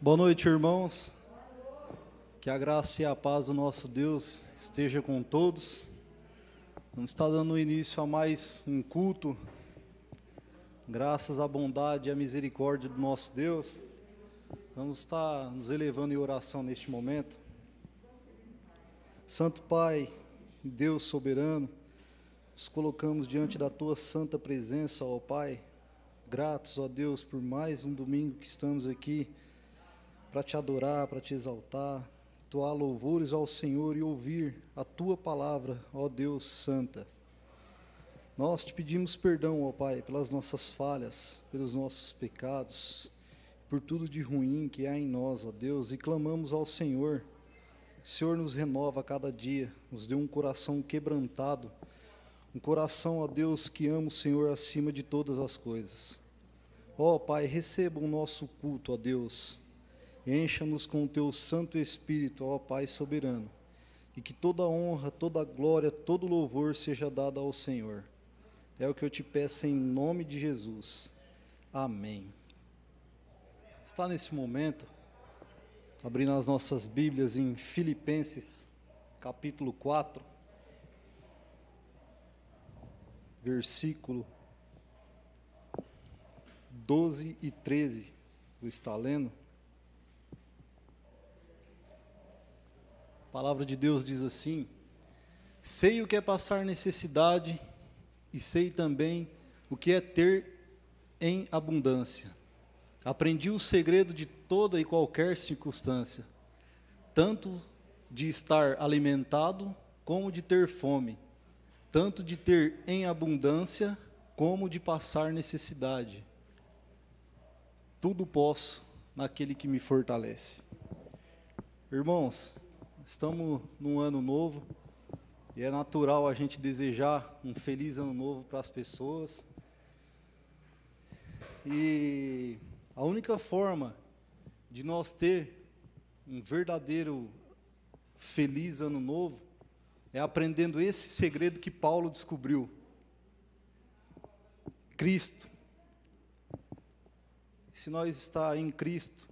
Boa noite, irmãos. Que a graça e a paz do nosso Deus esteja com todos. Vamos estar dando início a mais um culto. Graças à bondade e à misericórdia do nosso Deus, vamos estar nos elevando em oração neste momento. Santo Pai, Deus soberano, nos colocamos diante da Tua santa presença, ó Pai. Gratos, ó Deus, por mais um domingo que estamos aqui para Te adorar, para Te exaltar, entoar louvores ao Senhor e ouvir a Tua palavra, ó Deus santa. Nós Te pedimos perdão, ó Pai, pelas nossas falhas, pelos nossos pecados, por tudo de ruim que há em nós, ó Deus, e clamamos ao Senhor. O Senhor nos renova a cada dia, nos dê um coração quebrantado, um coração, ó Deus, que ama o Senhor acima de todas as coisas. Ó Pai, receba o nosso culto, ó Deus, encha-nos com o Teu Santo Espírito, ó Pai soberano, e que toda honra, toda glória, todo louvor seja dado ao Senhor. É o que eu te peço em nome de Jesus. Amém. Está nesse momento, abrindo as nossas Bíblias em Filipenses, capítulo 4, versículo 12 e 13, vou estar lendo. A palavra de Deus diz assim: sei o que é passar necessidade e sei também o que é ter em abundância. Aprendi o segredo de toda e qualquer circunstância, tanto de estar alimentado como de ter fome, tanto de ter em abundância como de passar necessidade. Tudo posso naquele que me fortalece. Irmãos, estamos num ano novo e é natural a gente desejar um feliz ano novo para as pessoas. E a única forma de nós ter um verdadeiro feliz ano novo é aprendendo esse segredo que Paulo descobriu. Cristo. Se nós está em Cristo,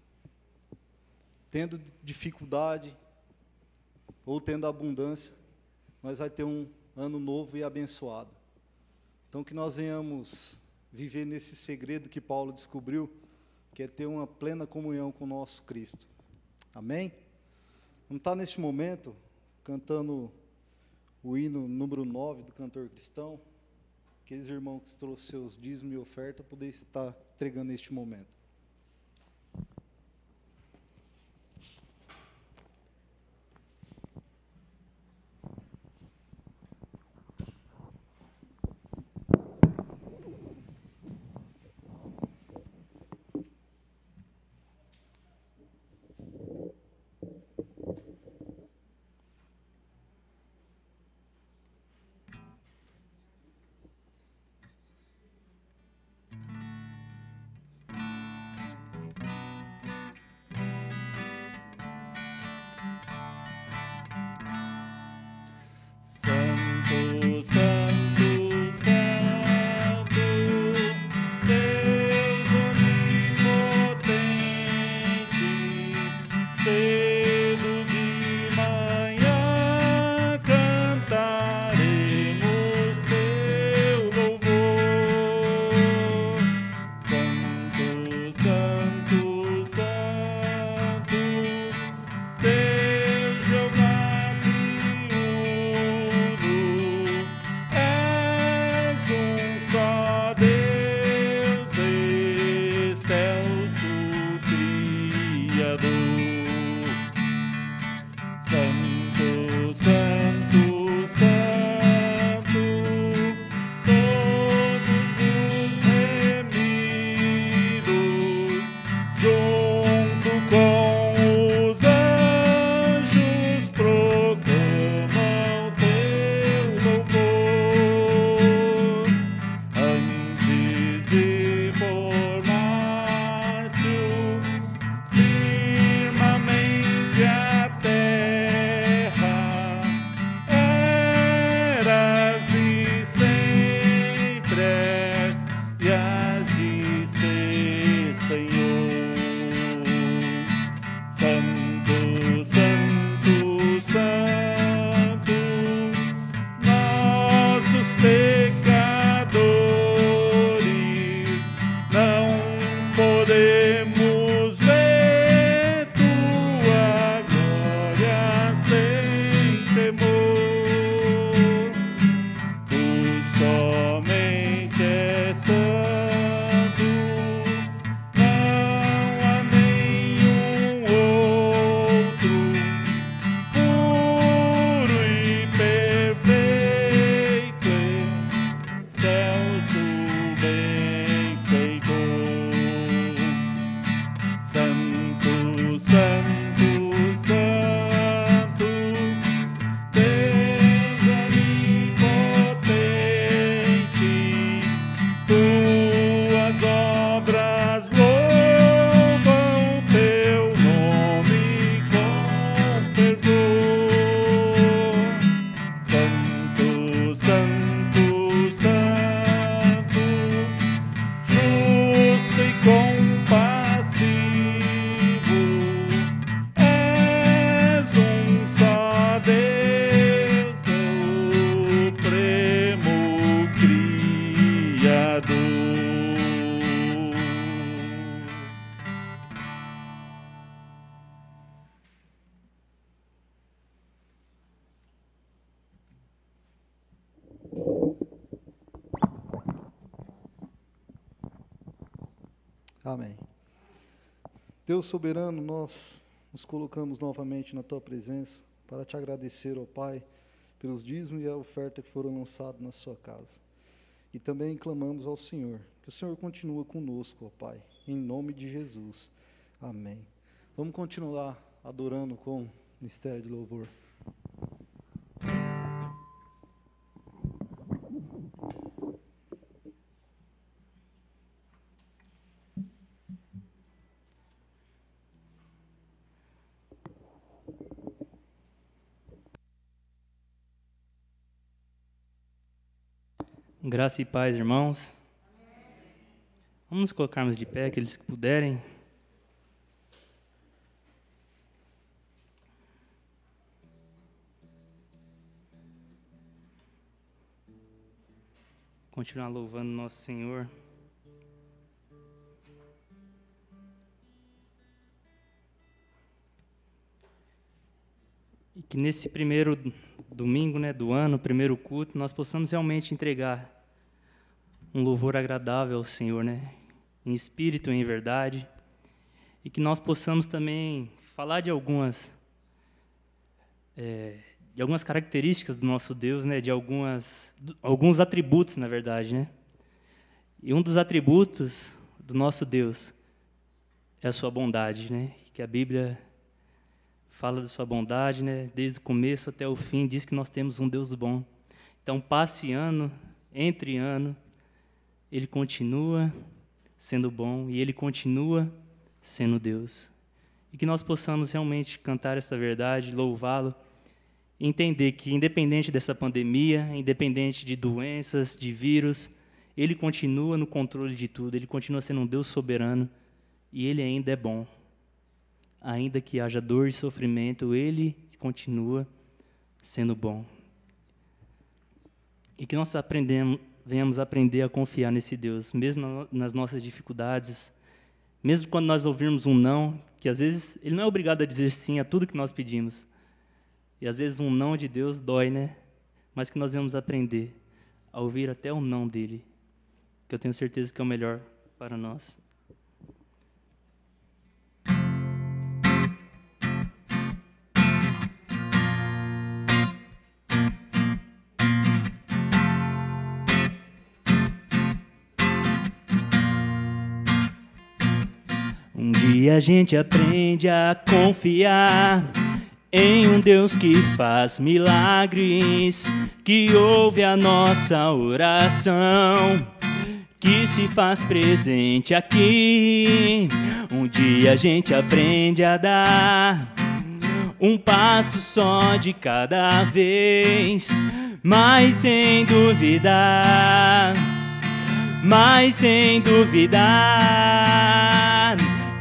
tendo dificuldade ou tendo abundância, nós vai ter um ano novo e abençoado. Então que nós venhamos viver nesse segredo que Paulo descobriu, que é ter uma plena comunhão com o nosso Cristo. Amém? Vamos estar neste momento cantando o hino número 9 do cantor cristão. Aqueles irmãos que trouxeram seus dízimos e oferta, poder estar entregando neste momento. Amém. Deus soberano, nós nos colocamos novamente na Tua presença para Te agradecer, ó Pai, pelos dízimos e a oferta que foram lançados na Sua casa. E também clamamos ao Senhor, que o Senhor continue conosco, ó Pai, em nome de Jesus. Amém. Vamos continuar adorando com o mistério de louvor. Graça e paz, irmãos. Vamos nos colocarmos de pé, aqueles que puderem. Continuar louvando nosso Senhor. E que nesse primeiro domingo, do ano, primeiro culto, nós possamos realmente entregar um louvor agradável ao Senhor, em espírito e em verdade, e que nós possamos também falar de algumas características do nosso Deus, de alguns atributos, na verdade, E um dos atributos do nosso Deus é a sua bondade, Que a Bíblia fala da sua bondade, Desde o começo até o fim, diz que nós temos um Deus bom. Então, passe ano, entre ano, Ele continua sendo bom e Ele continua sendo Deus. E que nós possamos realmente cantar essa verdade, louvá-lo, e entender que, independente dessa pandemia, independente de doenças, de vírus, Ele continua no controle de tudo, Ele continua sendo um Deus soberano e Ele ainda é bom. Ainda que haja dor e sofrimento, Ele continua sendo bom. E que nós venhamos aprender a confiar nesse Deus, mesmo nas nossas dificuldades, mesmo quando nós ouvirmos um não, que às vezes Ele não é obrigado a dizer sim a tudo que nós pedimos. E às vezes um não de Deus dói, Mas que nós vamos aprender a ouvir até o não dEle, que eu tenho certeza que é o melhor para nós. Um dia a gente aprende a confiar em um Deus que faz milagres, que ouve a nossa oração, que se faz presente aqui. Um dia a gente aprende a dar um passo só de cada vez, mas sem duvidar,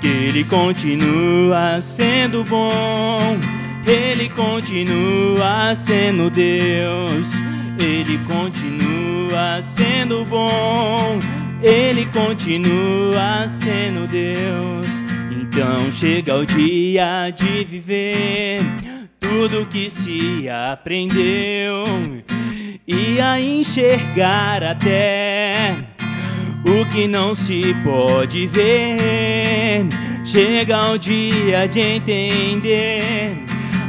que Ele continua sendo bom, Ele continua sendo Deus, Ele continua sendo bom, Ele continua sendo Deus. Então chega o dia de viver tudo que se aprendeu e a enxergar até o que não se pode ver. Chega o dia de entender,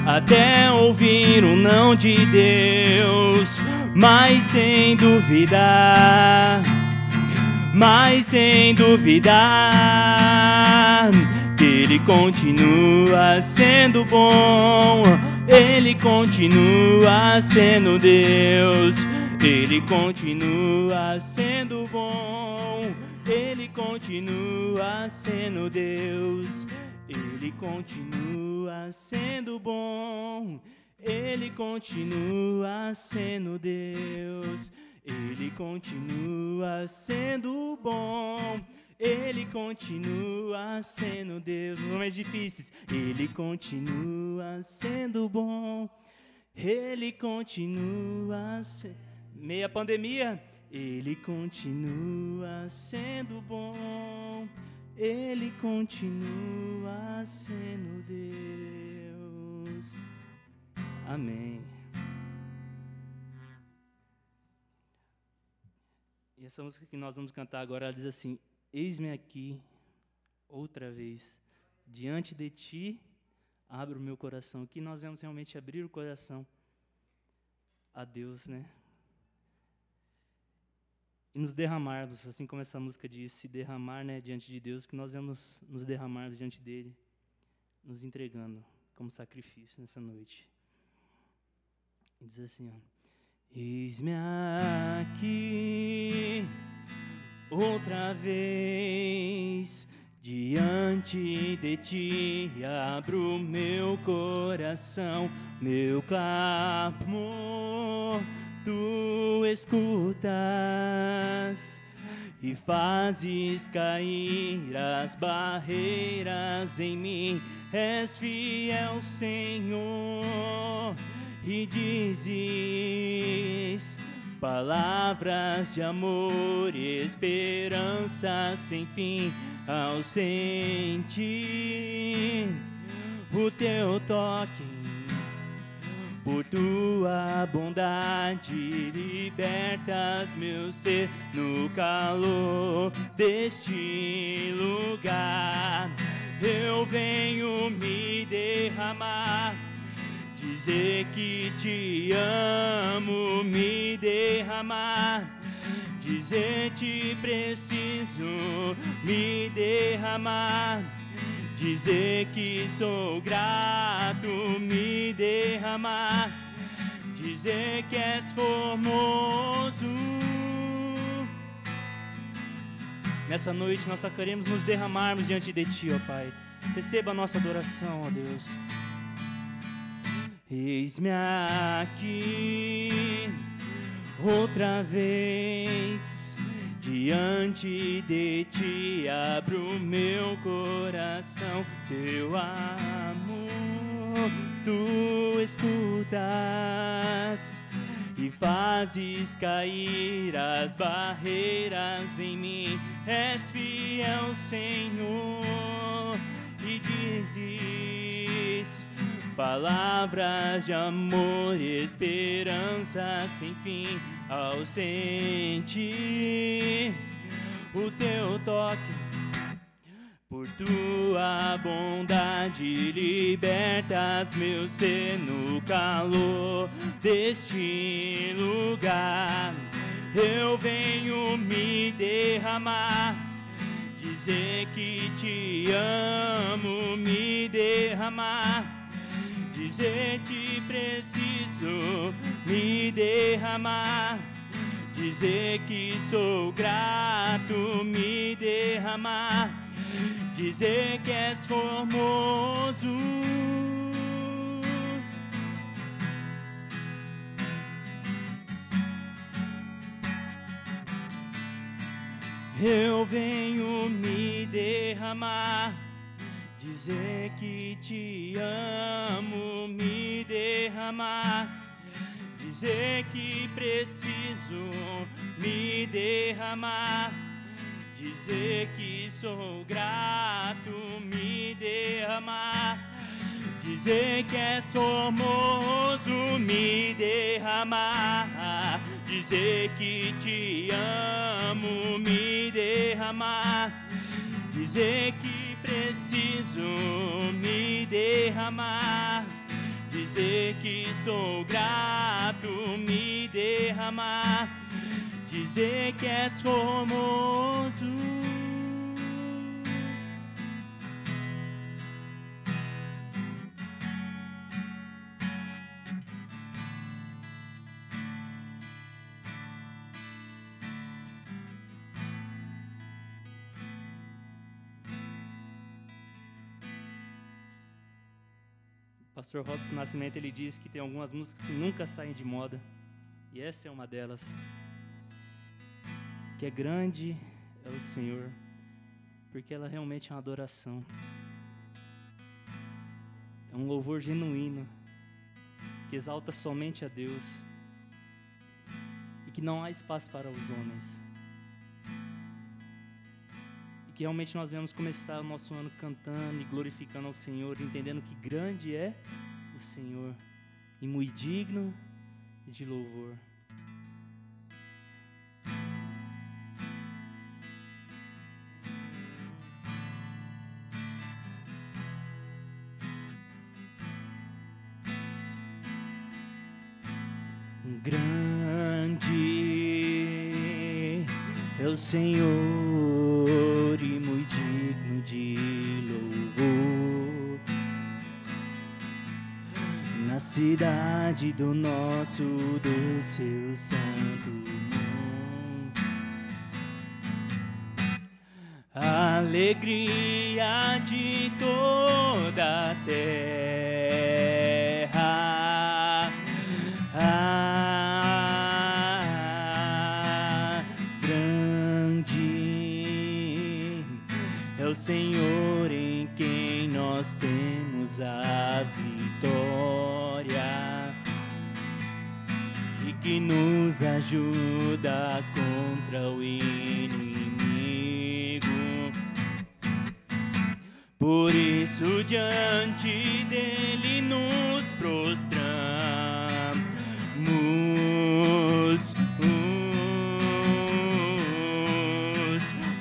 até ouvir um não de Deus, mas sem duvidar, que Ele continua sendo bom, Ele continua sendo Deus, Ele continua sendo bom, Ele continua sendo Deus, Ele continua sendo bom, Ele continua sendo Deus, Ele continua sendo bom, Ele continua sendo Deus. Nos momentos difíceis, Ele continua sendo bom, Ele continua sendo... Meia pandemia, Ele continua sendo bom, Ele continua sendo Deus. Amém. E essa música que nós vamos cantar agora, ela diz assim: eis-me aqui, outra vez, diante de Ti, abro o meu coração. Que nós vamos realmente abrir o coração a Deus, né? E nos derramarmos, assim como essa música diz, se derramar, né, diante de Deus, que nós vamos nos derramarmos diante dEle, nos entregando como sacrifício nessa noite. E diz assim, ó: eis-me aqui, outra vez, diante de Ti, abro meu coração, meu clamor Tu escutas e fazes cair as barreiras em mim. És fiel, Senhor, e dizes palavras de amor e esperança sem fim. Ao sentir o Teu toque, por Tua bondade libertas meu ser no calor deste lugar. Eu venho me derramar, dizer que Te amo, me derramar, dizer Te preciso, me derramar, dizer que sou grato, me derramar, dizer que És formoso. Nessa noite nós só queremos nos derramarmos diante de Ti, ó Pai. Receba a nossa adoração, ó Deus. Eis-me aqui, outra vez, diante de Ti, abro meu coração. Teu amor Tu escutas e fazes cair as barreiras em mim. És fiel, Senhor, e dizes palavras de amor e esperança sem fim. Ao sentir o Teu toque, por Tua bondade libertas meu ser no calor deste lugar. Eu venho me derramar, dizer que Te amo, me derramar, dizer que preciso, me derramar, dizer que sou grato, me derramar, dizer que És formoso. Eu venho me derramar, dizer que Te amo, me derramar, dizer que preciso, me derramar, dizer que sou grato, me derramar, dizer que És formoso, me derramar, dizer que Te amo, me derramar, dizer que preciso, me derramar, dizer que sou grato, me derramar, dizer que És formoso. Pastor Robson Nascimento, ele diz que tem algumas músicas que nunca saem de moda, e essa é uma delas. Que é grande é o Senhor, porque ela realmente é uma adoração. É um louvor genuíno, que exalta somente a Deus, e que não há espaço para os homens. E que realmente nós vamos começar o nosso ano cantando e glorificando ao Senhor, entendendo que grande é o Senhor e muito digno de louvor. Grande é o Senhor e muito digno de louvor, na cidade do nosso Deus, seu santo nome. Alegria de toda a terra, grande é o Senhor em quem nós temos a vitória e que nos ajuda contra o inimigo. Por isso diante dele nos prostramos,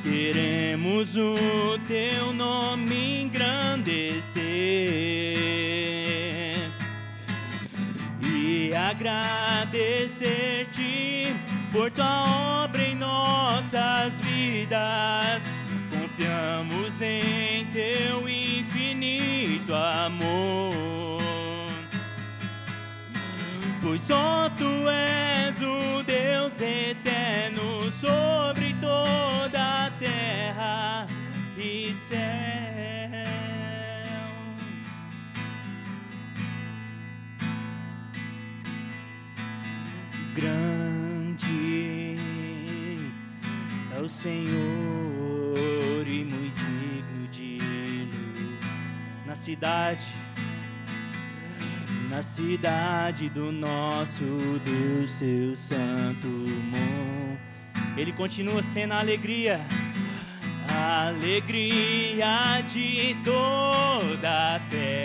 queremos o teu nome engrandecer e agradecer-te por tua obra em nossas vidas. Confiamos em teu infinito amor, pois só tu és o Deus eterno sobre toda a terra e céu. Grande é o Senhor e muito digno de louvor, na cidade do nosso Deus, seu santo monte. Ele continua sendo a alegria de toda a terra.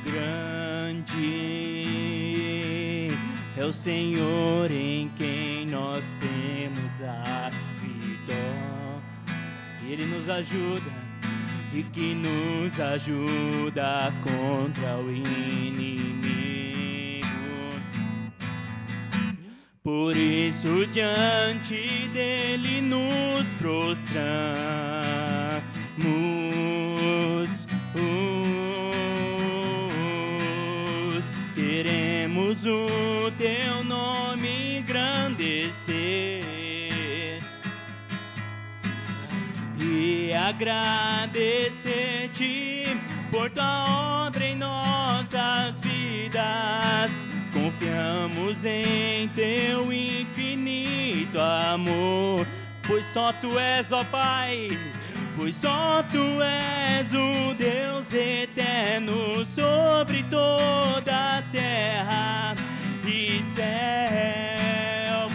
Grande é o Senhor em quem nós temos a vitória. Ele nos ajuda e que nos ajuda contra o inimigo. Por isso diante dele nos prostramos, queremos o teu nome engrandecer e agradecer-te por tua obra em nossas vidas. Confiamos em teu infinito amor, pois só tu és, ó Pai, pois só tu és o Deus eterno sobre toda a terra e céu.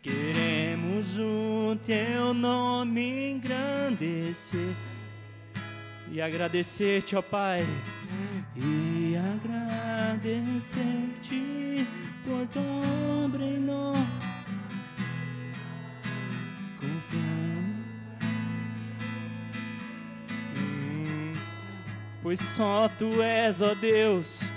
Queremos o teu nome engrandecer e agradecer-te, ó Pai, e agradecer-te por tua obra em nós. Confiamos, pois só tu és, ó Deus,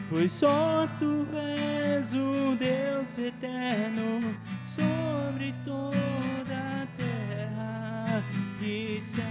pois só tu és o Deus eterno sobre toda a terra e céu.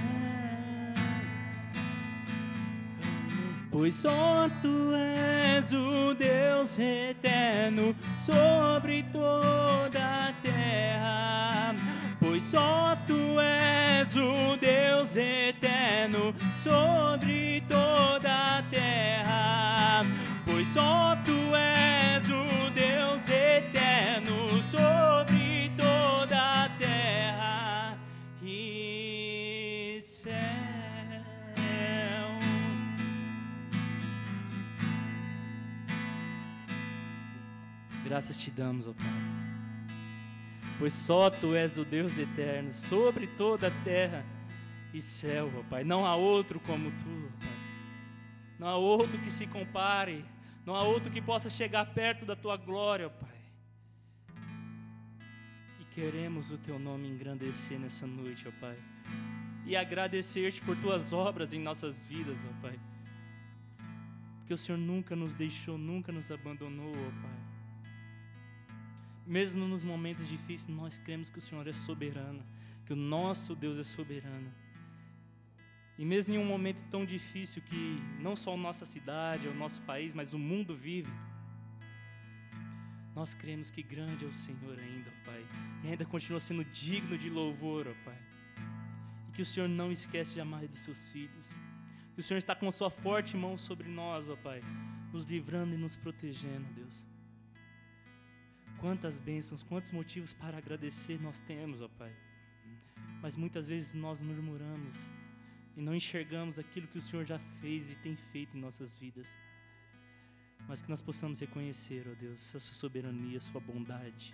Pois só tu és o Deus eterno sobre toda a terra. Pois só tu és o Deus eterno sobre toda a terra. Pois só tu és o Deus eterno sobre toda a terra e céu. Graças te damos, ó Pai, pois só tu és o Deus eterno sobre toda a terra e céu, ó Pai. Não há outro como tu, ó Pai. Não há outro que se compare, não há outro que possa chegar perto da tua glória, ó Pai. E queremos o teu nome engrandecer nessa noite, ó Pai. e agradecer-te por tuas obras em nossas vidas, ó Pai. Porque o Senhor nunca nos deixou, nunca nos abandonou, ó Pai. Mesmo nos momentos difíceis, nós cremos que o Senhor é soberano, que o nosso Deus é soberano. E mesmo em um momento tão difícil que não só a nossa cidade, o nosso país, mas o mundo vive, nós cremos que grande é o Senhor ainda, ó Pai. E ainda continua sendo digno de louvor, ó Pai. E que o Senhor não esquece jamais dos seus filhos. Que o Senhor está com a sua forte mão sobre nós, ó Pai, nos livrando e nos protegendo, Deus. Quantas bênçãos, quantos motivos para agradecer nós temos, ó Pai. Mas muitas vezes nós murmuramos e não enxergamos aquilo que o Senhor já fez e tem feito em nossas vidas. Mas que nós possamos reconhecer, ó Deus, a sua soberania, a sua bondade.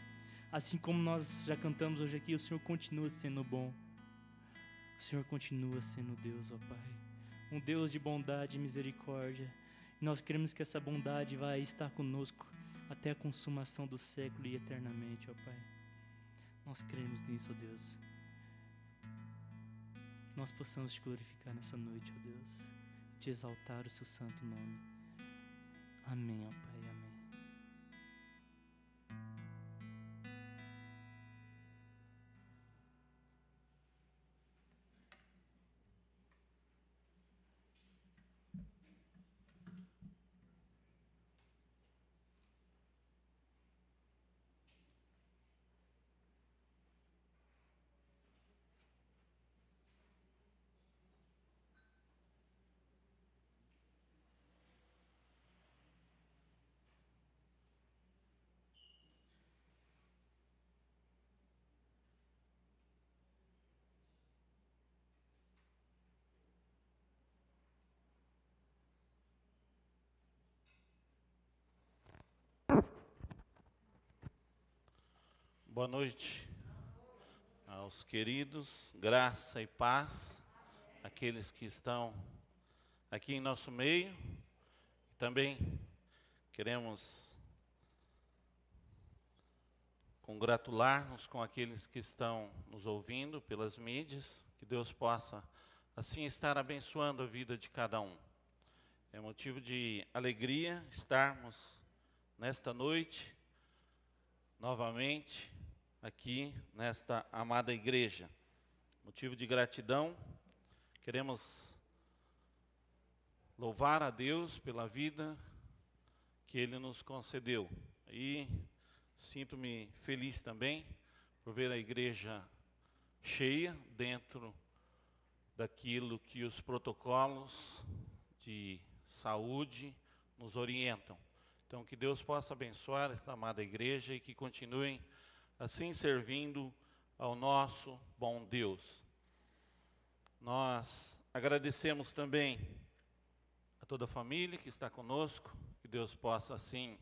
Assim como nós já cantamos hoje aqui, o Senhor continua sendo bom. O Senhor continua sendo Deus, ó Pai. Um Deus de bondade e misericórdia. E nós queremos que essa bondade vai estar conosco até a consumação do século e eternamente, ó Pai. Nós cremos nisso, ó Deus. Que nós possamos te glorificar nessa noite, ó Deus. Te exaltar o seu santo nome. Amém, ó Pai, amém. Boa noite aos queridos, graça e paz, aqueles que estão aqui em nosso meio. Também queremos congratular-nos com aqueles que estão nos ouvindo pelas mídias, que Deus possa assim estar abençoando a vida de cada um. É motivo de alegria estarmos nesta noite, novamente, aqui nesta amada igreja. Motivo de gratidão, queremos louvar a Deus pela vida que Ele nos concedeu. E sinto-me feliz também por ver a igreja cheia dentro daquilo que os protocolos de saúde nos orientam. Então, que Deus possa abençoar esta amada igreja e que continuem assim servindo ao nosso bom Deus. Nós agradecemos também a toda a família que está conosco, que Deus possa assim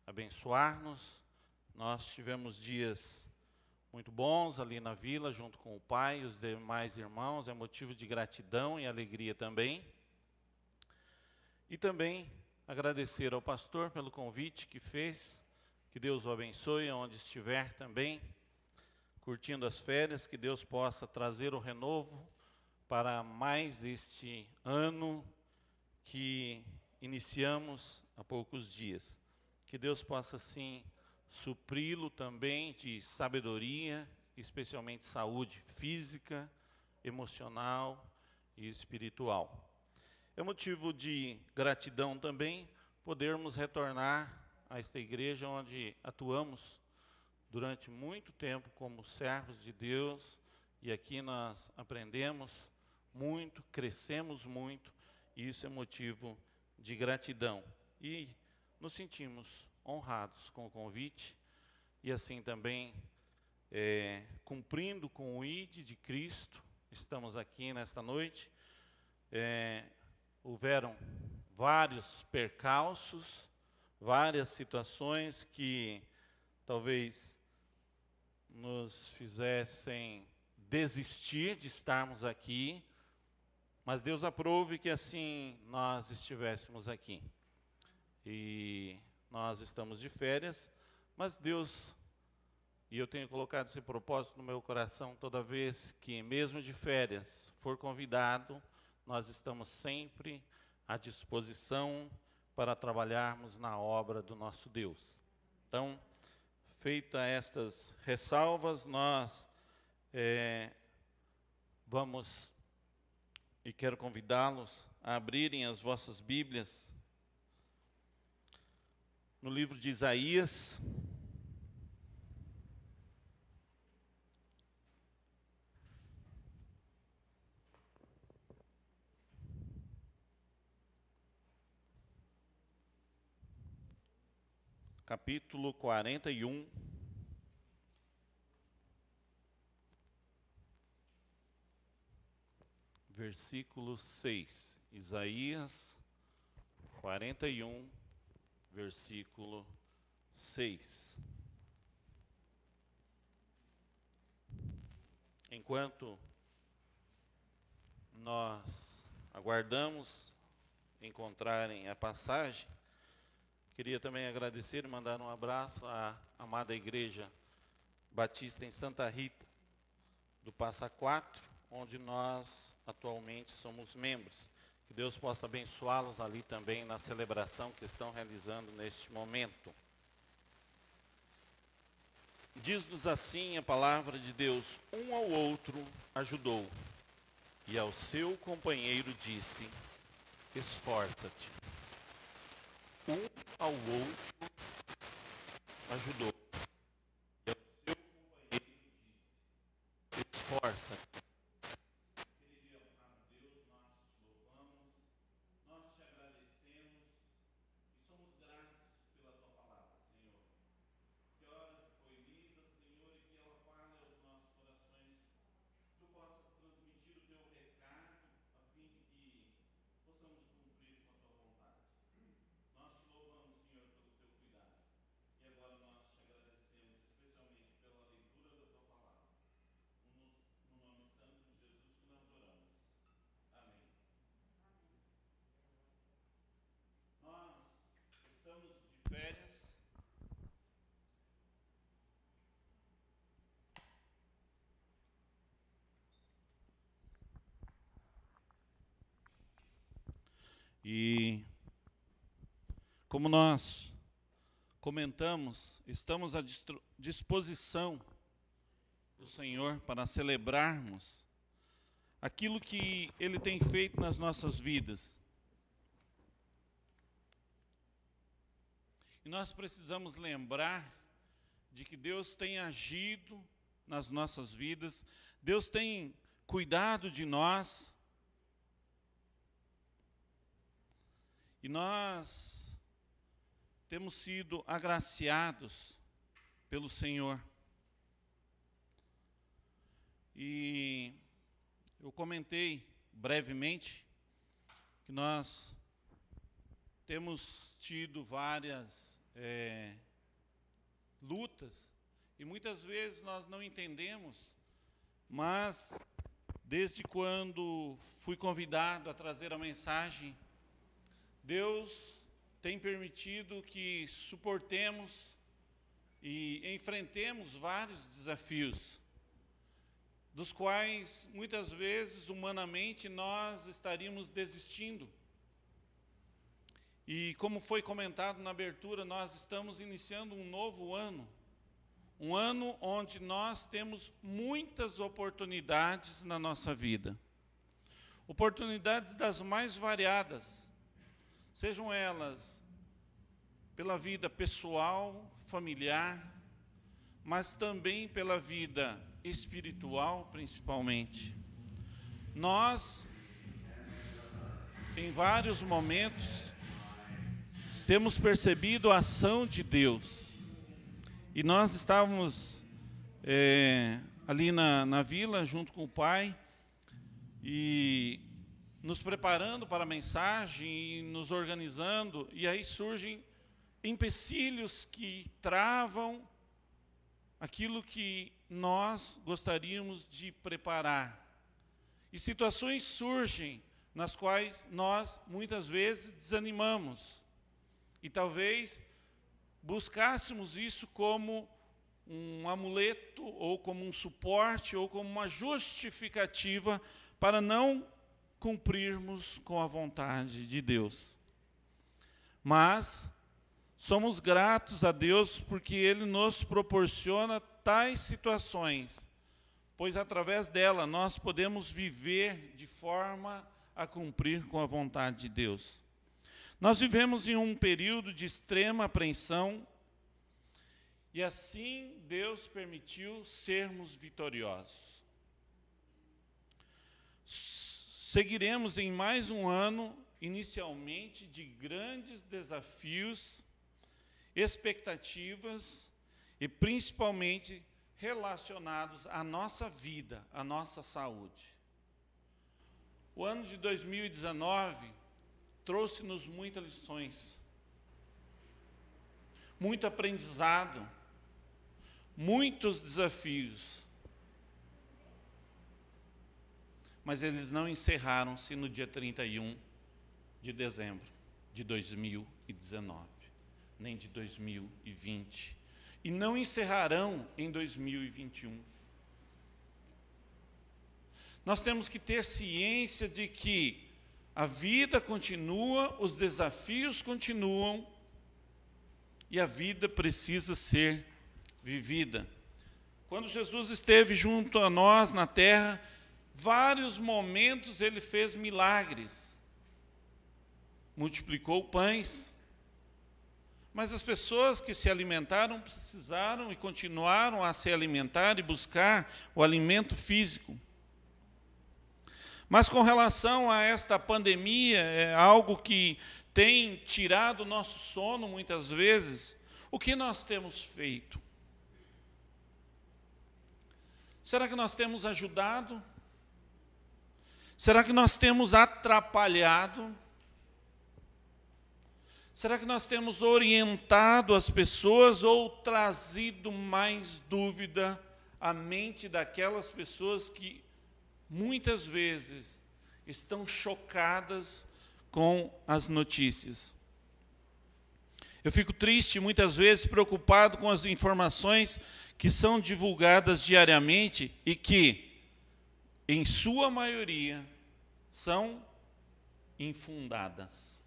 abençoar-nos. Nós tivemos dias muito bons ali na vila, junto com o pai e os demais irmãos, é motivo de gratidão e alegria também. E também agradecer ao pastor pelo convite que fez, que Deus o abençoe onde estiver também, curtindo as férias, que Deus possa trazer o renovo para mais este ano que iniciamos há poucos dias. Que Deus possa, sim, supri-lo também de sabedoria, especialmente saúde física, emocional e espiritual. É motivo de gratidão também podermos retornar a esta igreja onde atuamos durante muito tempo como servos de Deus, e aqui nós aprendemos muito, crescemos muito, e isso é motivo de gratidão. E nos sentimos honrados com o convite, e assim também, cumprindo com o ID de Cristo, estamos aqui nesta noite. Houveram vários percalços, várias situações que talvez nos fizessem desistir de estarmos aqui, mas Deus aprove que assim nós estivéssemos aqui. E nós estamos de férias, mas Deus, e eu tenho colocado esse propósito no meu coração toda vez que, mesmo de férias, for convidado, nós estamos sempre à disposição para trabalharmos na obra do nosso Deus. Então, feitas estas ressalvas, nós vamos, e quero convidá-los a abrirem as vossas Bíblias no livro de Isaías, capítulo 41, versículo 6. Isaías 41, versículo 6. Enquanto nós aguardamos encontrarem a passagem, queria também agradecer e mandar um abraço à amada Igreja Batista em Santa Rita, do Passa Quatro, onde nós atualmente somos membros. Que Deus possa abençoá-los ali também na celebração que estão realizando neste momento. Diz-nos assim a palavra de Deus: um ao outro ajudou, e ao seu companheiro disse: esforça-te. Um ao outro ajudou, e ao seu companheiro disse: esforça-te. Férias. E como nós comentamos, estamos à disposição do Senhor para celebrarmos aquilo que Ele tem feito nas nossas vidas. E nós precisamos lembrar de que Deus tem agido nas nossas vidas, Deus tem cuidado de nós, e nós temos sido agraciados pelo Senhor. E eu comentei brevemente que nós temos tido várias lutas, e muitas vezes nós não entendemos, mas desde quando fui convidado a trazer a mensagem, Deus tem permitido que suportemos e enfrentemos vários desafios, dos quais muitas vezes humanamente nós estaríamos desistindo. E como foi comentado na abertura, nós estamos iniciando um novo ano, um ano onde nós temos muitas oportunidades na nossa vida, oportunidades das mais variadas, sejam elas pela vida pessoal, familiar, mas também pela vida espiritual, principalmente. Nós, em vários momentos, temos percebido a ação de Deus. E nós estávamos ali na vila, junto com o pai, e nos preparando para a mensagem, e nos organizando, e aí surgem empecilhos que travam aquilo que nós gostaríamos de preparar. E situações surgem nas quais nós, muitas vezes, desanimamos. E talvez buscássemos isso como um amuleto, ou como um suporte, ou como uma justificativa para não cumprirmos com a vontade de Deus. Mas somos gratos a Deus porque Ele nos proporciona tais situações, pois através dela nós podemos viver de forma a cumprir com a vontade de Deus. Nós vivemos em um período de extrema apreensão, e assim Deus permitiu sermos vitoriosos. Seguiremos em mais um ano, inicialmente, de grandes desafios, expectativas e principalmente relacionados à nossa vida, à nossa saúde. O ano de 2019 trouxe-nos muitas lições, muito aprendizado, muitos desafios. Mas eles não encerraram-se no dia 31 de dezembro de 2019, nem de 2020. E não encerrarão em 2021. Nós temos que ter ciência de que a vida continua, os desafios continuam, e a vida precisa ser vivida. Quando Jesus esteve junto a nós na terra, vários momentos Ele fez milagres. Multiplicou pães. Mas as pessoas que se alimentaram precisaram e continuaram a se alimentar e buscar o alimento físico. Mas com relação a esta pandemia, é algo que tem tirado o nosso sono muitas vezes, o que nós temos feito? Será que nós temos ajudado? Será que nós temos atrapalhado? Será que nós temos orientado as pessoas ou trazido mais dúvida à mente daquelas pessoas que muitas vezes estão chocadas com as notícias? Eu fico triste, muitas vezes preocupado com as informações que são divulgadas diariamente e que, em sua maioria, são infundadas.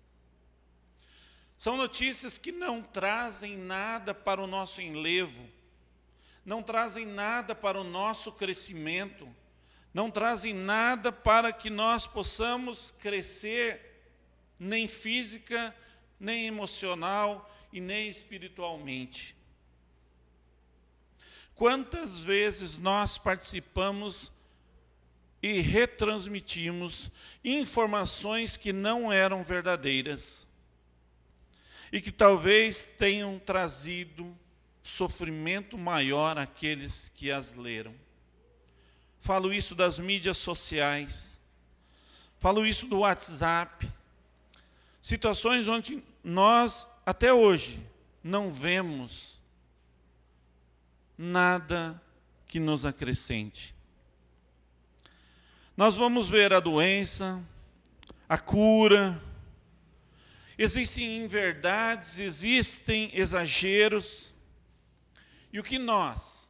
São notícias que não trazem nada para o nosso enlevo, não trazem nada para o nosso crescimento, não trazem nada para que nós possamos crescer, nem física, nem emocional e nem espiritualmente. Quantas vezes nós participamos e retransmitimos informações que não eram verdadeiras e que talvez tenham trazido sofrimento maior àqueles que as leram. Falo isso das mídias sociais, falo isso do WhatsApp, situações onde nós, até hoje, não vemos nada que nos acrescente. Nós vamos ver a doença, a cura, existem inverdades, existem exageros, e o que nós,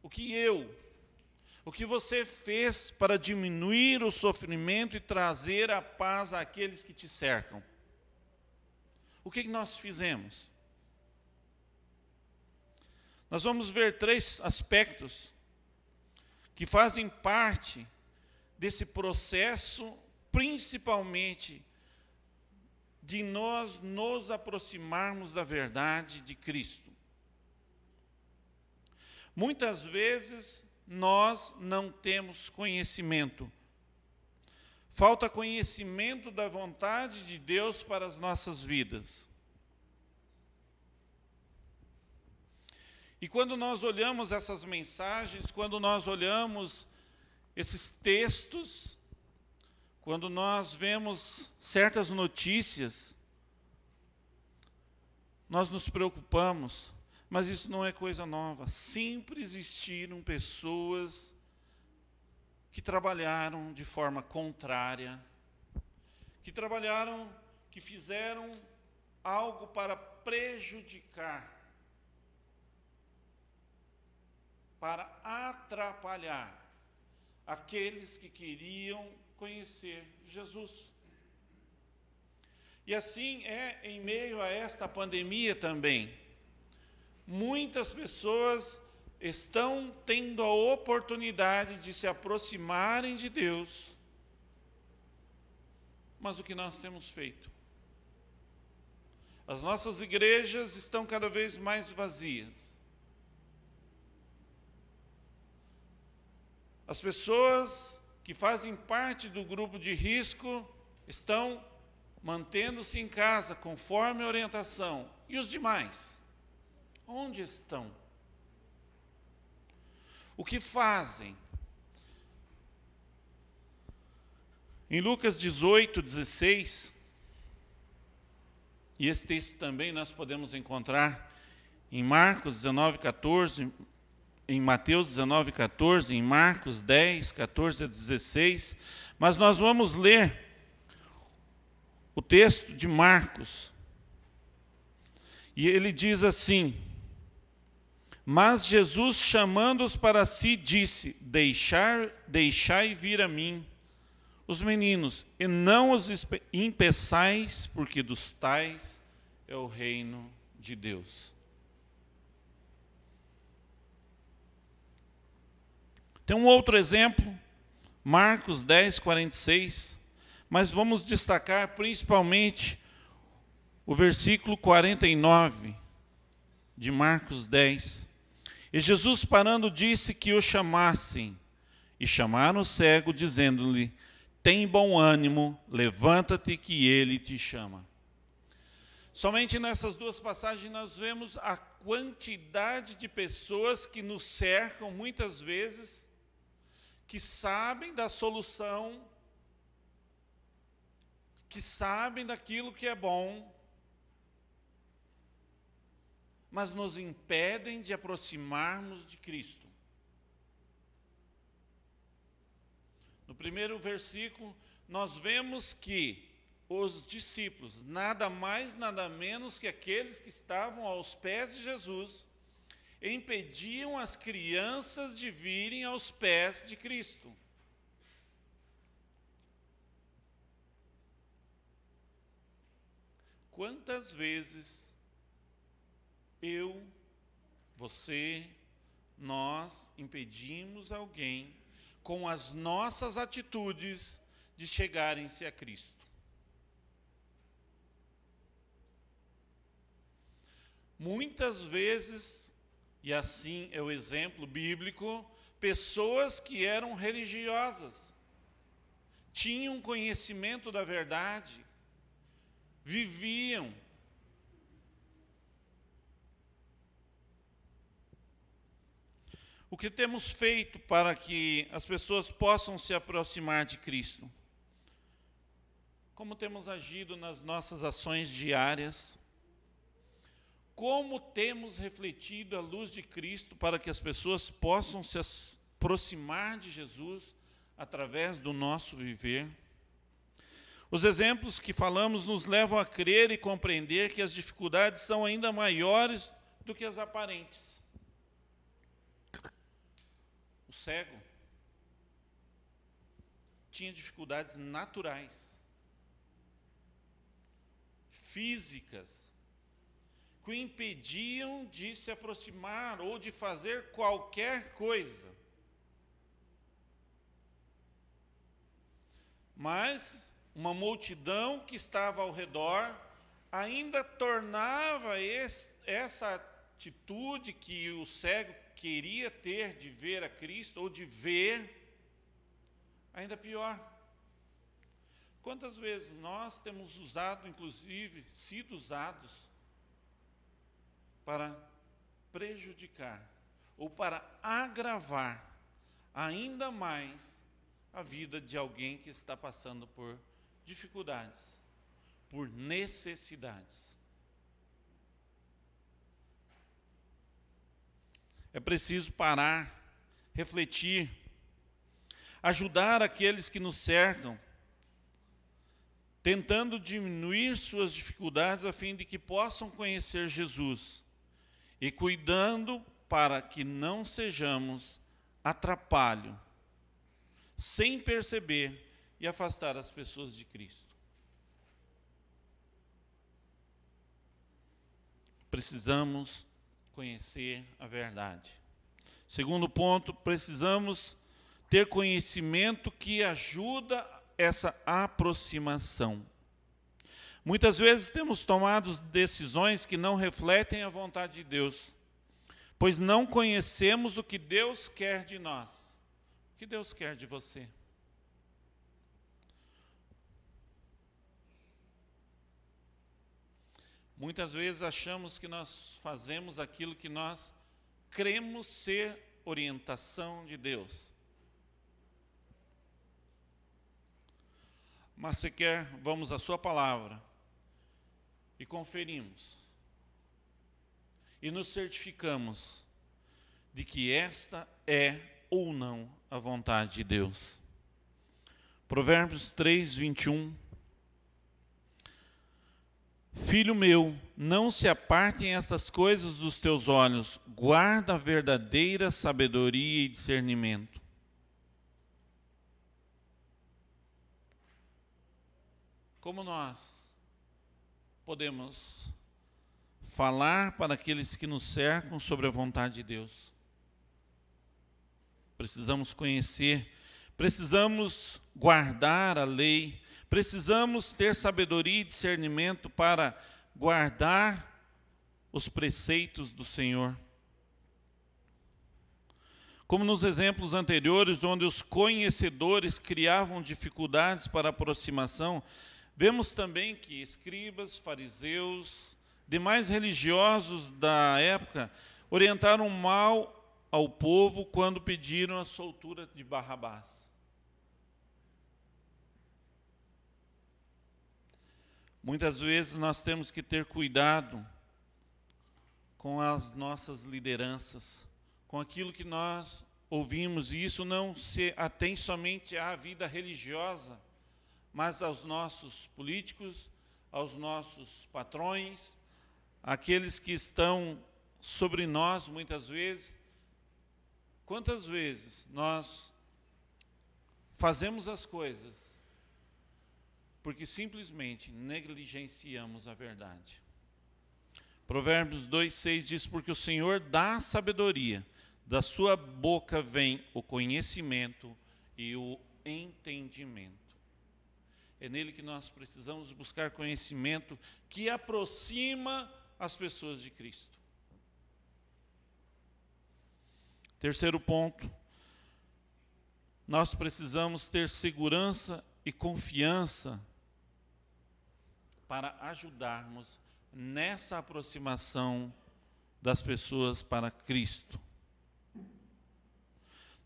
o que eu, o que você fez para diminuir o sofrimento e trazer a paz àqueles que te cercam? O que nós fizemos? Nós vamos ver 3 aspectos que fazem parte desse processo, principalmente de nós nos aproximarmos da verdade de Cristo. Muitas vezes nós não temos conhecimento. Falta conhecimento da vontade de Deus para as nossas vidas. E quando nós olhamos essas mensagens, quando nós olhamos esses textos, quando nós vemos certas notícias, nós nos preocupamos, mas isso não é coisa nova. Sempre existiram pessoas que trabalharam de forma contrária, que fizeram algo para prejudicar, para atrapalhar aqueles que queriam conhecer Jesus. E assim é em meio a esta pandemia também. Muitas pessoas estão tendo a oportunidade de se aproximarem de Deus. Mas o que nós temos feito? As nossas igrejas estão cada vez mais vazias. As pessoas que fazem parte do grupo de risco estão mantendo-se em casa conforme a orientação. E os demais? Onde estão? O que fazem? Em Lucas 18:16, e esse texto também nós podemos encontrar em Marcos 19:14, em Mateus 19:14, em Marcos 10:14-16, mas nós vamos ler o texto de Marcos. E ele diz assim: mas Jesus, chamando-os para si, disse: deixai vir a mim os meninos, e não os impeçais, porque dos tais é o reino de Deus. Tem um outro exemplo, Marcos 10:46, mas vamos destacar principalmente o versículo 49 de Marcos 10. E Jesus, parando, disse que o chamassem, e chamaram o cego, dizendo-lhe: tem bom ânimo, levanta-te, que ele te chama. Somente nessas duas passagens nós vemos a quantidade de pessoas que nos cercam, muitas vezes, que sabem da solução, que sabem daquilo que é bom, mas nos impedem de aproximarmos de Cristo. No primeiro versículo, nós vemos que os discípulos, nada mais, nada menos que aqueles que estavam aos pés de Jesus, impediam as crianças de virem aos pés de Cristo. Quantas vezes eu, você, nós impedimos alguém com as nossas atitudes de chegarem-se a Cristo? Muitas vezes, e assim é o exemplo bíblico, pessoas que eram religiosas, tinham conhecimento da verdade, viviam. O que temos feito para que as pessoas possam se aproximar de Cristo? Como temos agido nas nossas ações diárias? Como temos refletido a luz de Cristo para que as pessoas possam se aproximar de Jesus através do nosso viver? Os exemplos que falamos nos levam a crer e compreender que as dificuldades são ainda maiores do que as aparentes. O cego tinha dificuldades naturais, físicas, que o impediam de se aproximar ou de fazer qualquer coisa. Mas uma multidão que estava ao redor ainda tornava essa atitude que o cego queria ter de ver a Cristo, ou de ver, ainda pior. Quantas vezes nós temos usado, inclusive, sido usados para prejudicar ou para agravar ainda mais a vida de alguém que está passando por dificuldades, por necessidades. É preciso parar, refletir, ajudar aqueles que nos cercam, tentando diminuir suas dificuldades a fim de que possam conhecer Jesus e cuidando para que não sejamos atrapalho, sem perceber, e afastar as pessoas de Cristo. Precisamos conhecer a verdade. Segundo ponto, precisamos ter conhecimento que ajuda essa aproximação. Muitas vezes temos tomado decisões que não refletem a vontade de Deus, pois não conhecemos o que Deus quer de nós. O que Deus quer de você? Muitas vezes achamos que nós fazemos aquilo que nós cremos ser orientação de Deus. Mas sequer vamos à sua palavra e conferimos e nos certificamos de que esta é ou não a vontade de Deus. Provérbios 3, 21. Filho meu, não se apartem estas coisas dos teus olhos, guarda a verdadeira sabedoria e discernimento. Como nós podemos falar para aqueles que nos cercam sobre a vontade de Deus? Precisamos conhecer, precisamos guardar a lei, precisamos ter sabedoria e discernimento para guardar os preceitos do Senhor. Como nos exemplos anteriores, onde os conhecedores criavam dificuldades para a aproximação, vemos também que escribas, fariseus, demais religiosos da época orientaram mal ao povo quando pediram a soltura de Barrabás. Muitas vezes nós temos que ter cuidado com as nossas lideranças, com aquilo que nós ouvimos, e isso não se atém somente à vida religiosa, mas aos nossos políticos, aos nossos patrões, aqueles que estão sobre nós muitas vezes. Quantas vezes nós fazemos as coisas porque simplesmente negligenciamos a verdade? Provérbios 2:6 diz: porque o Senhor dá sabedoria, da sua boca vem o conhecimento e o entendimento. É nele que nós precisamos buscar conhecimento que aproxima as pessoas de Cristo. Terceiro ponto, nós precisamos ter segurança e confiança para ajudarmos nessa aproximação das pessoas para Cristo.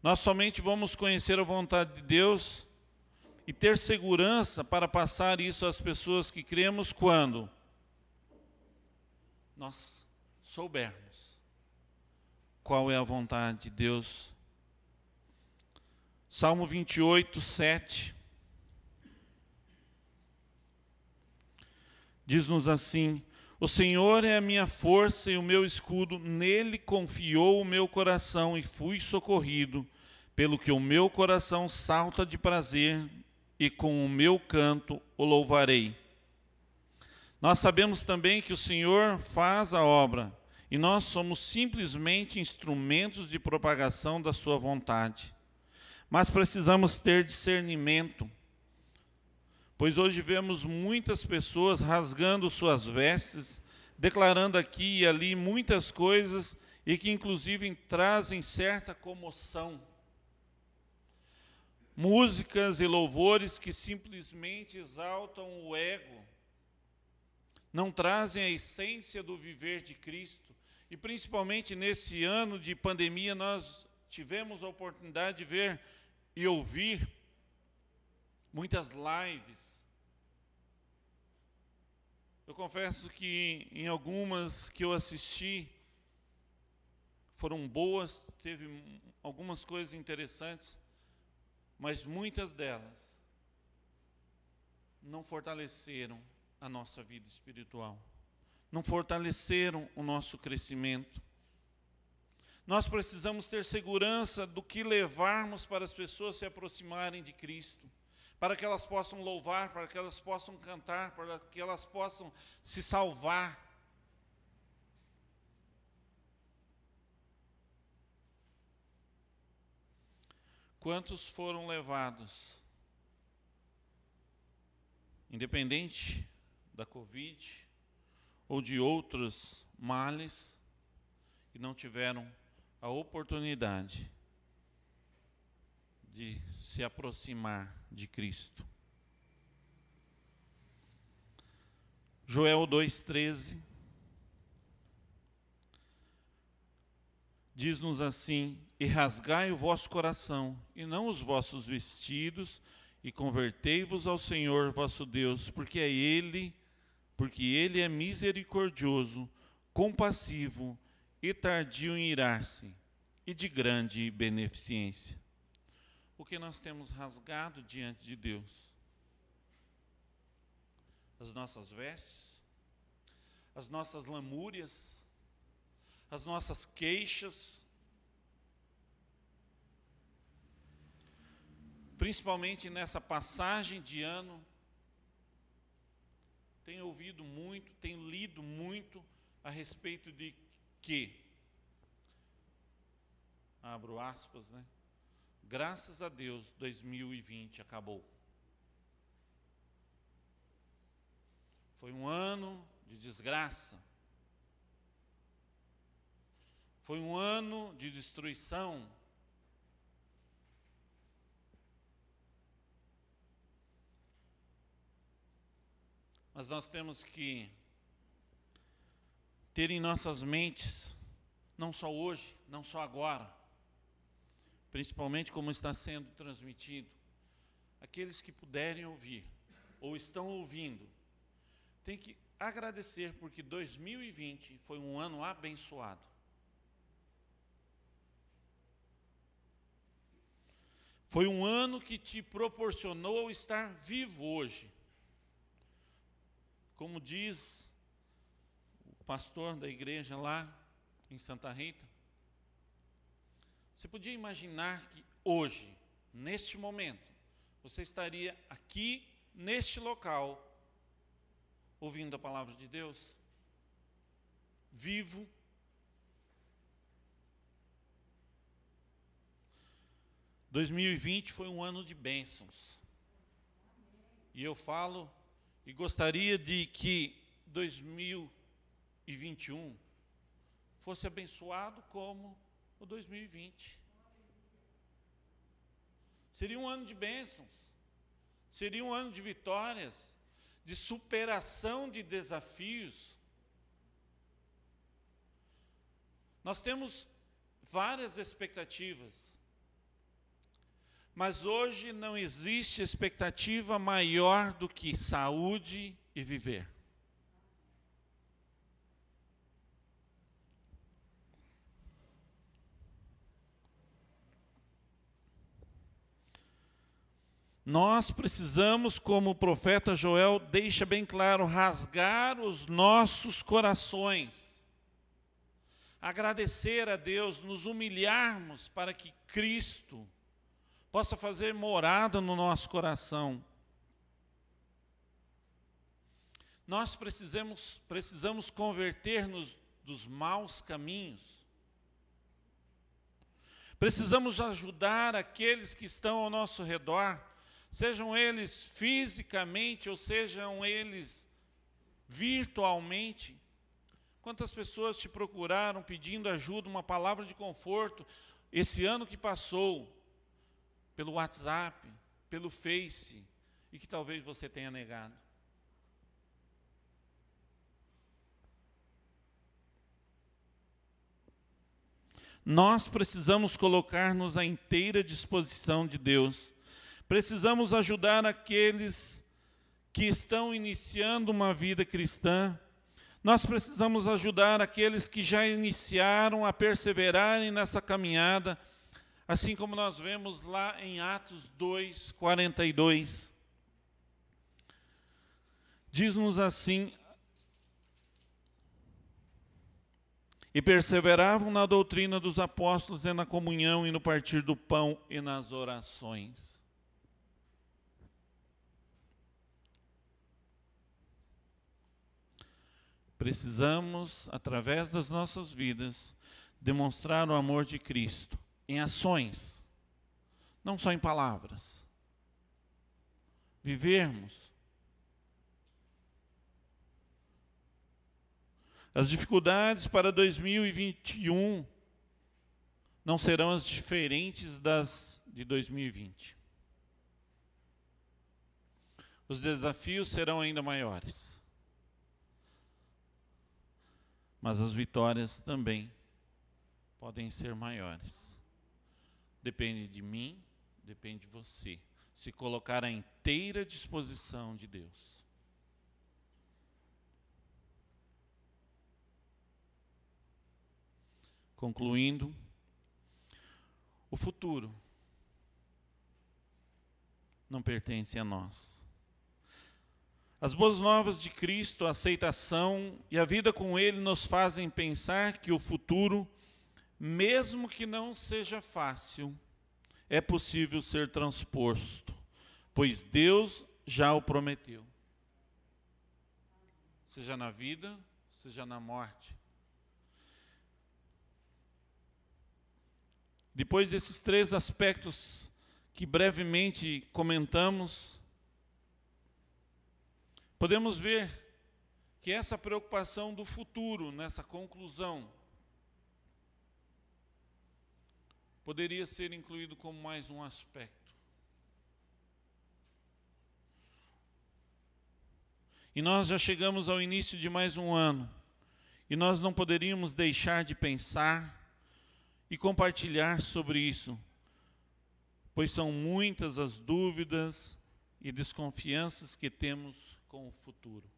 Nós somente vamos conhecer a vontade de Deus e ter segurança para passar isso às pessoas que cremos quando nós soubermos qual é a vontade de Deus. Salmo 28, 7 diz-nos assim: o Senhor é a minha força e o meu escudo, nele confiou o meu coração e fui socorrido, pelo que o meu coração salta de prazer e com o meu canto o louvarei. Nós sabemos também que o Senhor faz a obra e nós somos simplesmente instrumentos de propagação da sua vontade. Mas precisamos ter discernimento, pois hoje vemos muitas pessoas rasgando suas vestes, declarando aqui e ali muitas coisas e que inclusive trazem certa comoção. Músicas e louvores que simplesmente exaltam o ego, não trazem a essência do viver de Cristo. E principalmente nesse ano de pandemia nós tivemos a oportunidade de ver e ouvir muitas lives. Eu confesso que em algumas que eu assisti foram boas, teve algumas coisas interessantes, mas muitas delas não fortaleceram a nossa vida espiritual, não fortaleceram o nosso crescimento. Nós precisamos ter segurança do que levarmos para as pessoas se aproximarem de Cristo. para que elas possam louvar, para que elas possam cantar, para que elas possam se salvar. Quantos foram levados, independente da Covid ou de outros males, e não tiveram a oportunidade de se aproximar de Cristo? Joel 2,13 diz-nos assim: e rasgai o vosso coração, e não os vossos vestidos, e convertei-vos ao Senhor vosso Deus, porque Ele é misericordioso, compassivo e tardio em irar-se, e de grande beneficência. O que nós temos rasgado diante de Deus? As nossas vestes, as nossas lamúrias, as nossas queixas, principalmente nessa passagem de ano. Tenho ouvido muito, tenho lido muito a respeito de que, abro aspas, né? Graças a Deus, 2020 acabou. Foi um ano de desgraça. Foi um ano de destruição. Mas nós temos que ter em nossas mentes, não só hoje, não só agora, principalmente como está sendo transmitido, aqueles que puderem ouvir, ou estão ouvindo, tem que agradecer, porque 2020 foi um ano abençoado. Foi um ano que te proporcionou estar vivo hoje. Como diz o pastor da igreja lá em Santa Rita, você podia imaginar que hoje, neste momento, você estaria aqui, neste local, ouvindo a palavra de Deus? Vivo. – 2020 foi um ano de bênçãos. E eu falo e gostaria de que 2021 fosse abençoado como o 2020. Seria um ano de bênçãos, seria um ano de vitórias, de superação de desafios. Nós temos várias expectativas, mas hoje não existe expectativa maior do que saúde e viver. Nós precisamos, como o profeta Joel deixa bem claro, rasgar os nossos corações, agradecer a Deus, nos humilharmos para que Cristo possa fazer morada no nosso coração. Nós precisamos converter-nos dos maus caminhos. Precisamos ajudar aqueles que estão ao nosso redor, sejam eles fisicamente ou sejam eles virtualmente. Quantas pessoas te procuraram pedindo ajuda, uma palavra de conforto, esse ano que passou, pelo WhatsApp, pelo Face, e que talvez você tenha negado. Nós precisamos colocar-nos à inteira disposição de Deus. Precisamos ajudar aqueles que estão iniciando uma vida cristã. Nós precisamos ajudar aqueles que já iniciaram a perseverarem nessa caminhada, assim como nós vemos lá em Atos 2:42. Diz-nos assim: e perseveravam na doutrina dos apóstolos e na comunhão e no partir do pão e nas orações. precisamos, através das nossas vidas, demonstrar o amor de Cristo em ações, não só em palavras. Vivermos. As dificuldades para 2021 não serão as diferentes das de 2020. Os desafios serão ainda maiores. Mas as vitórias também podem ser maiores. Depende de mim, depende de você. Se colocar à inteira disposição de Deus. Concluindo, o futuro não pertence a nós. As boas novas de Cristo, a aceitação e a vida com Ele nos fazem pensar que o futuro, mesmo que não seja fácil, é possível ser transposto, pois Deus já o prometeu. Seja na vida, seja na morte. Depois desses 3 aspectos que brevemente comentamos, podemos ver que essa preocupação do futuro, nessa conclusão, poderia ser incluído como mais um aspecto. E nós já chegamos ao início de mais um ano, e nós não poderíamos deixar de pensar e compartilhar sobre isso, pois são muitas as dúvidas e desconfianças que temos com o futuro.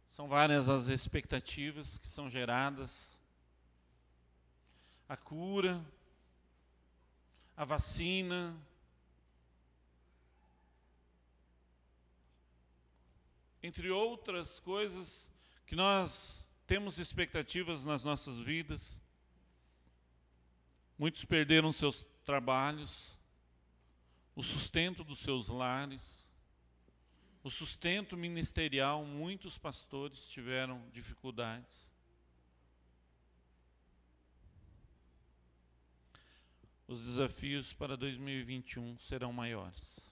São várias as expectativas que são geradas. A cura, a vacina, entre outras coisas que nós temos expectativas nas nossas vidas. Muitos perderam seus trabalhos, o sustento dos seus lares, o sustento ministerial, muitos pastores tiveram dificuldades. Os desafios para 2021 serão maiores.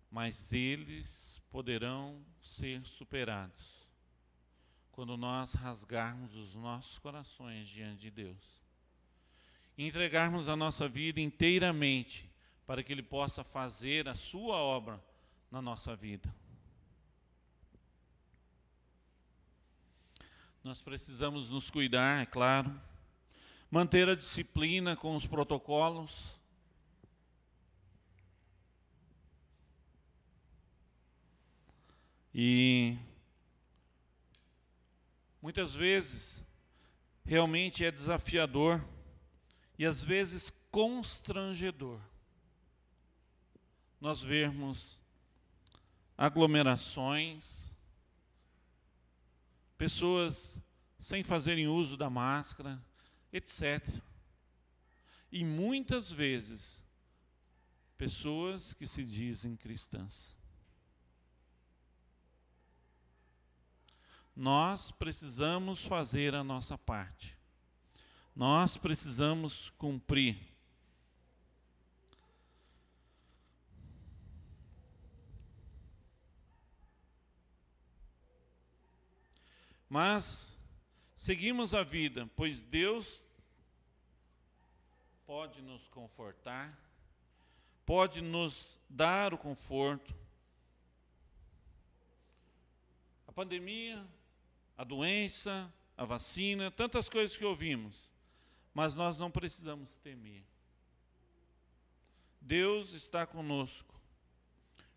Mas eles poderão ser superados quando nós rasgarmos os nossos corações diante de Deus e entregarmos a nossa vida inteiramente para que Ele possa fazer a sua obra na nossa vida. Nós precisamos nos cuidar, é claro, manter a disciplina com os protocolos, e muitas vezes realmente é desafiador e às vezes constrangedor nós vermos aglomerações, pessoas sem fazerem uso da máscara, etc. E muitas vezes pessoas que se dizem cristãs. Nós precisamos fazer a nossa parte. Nós precisamos cumprir. Mas seguimos a vida, pois Deus pode nos confortar, pode nos dar o conforto. A pandemia, a doença, a vacina, tantas coisas que ouvimos, mas nós não precisamos temer. Deus está conosco.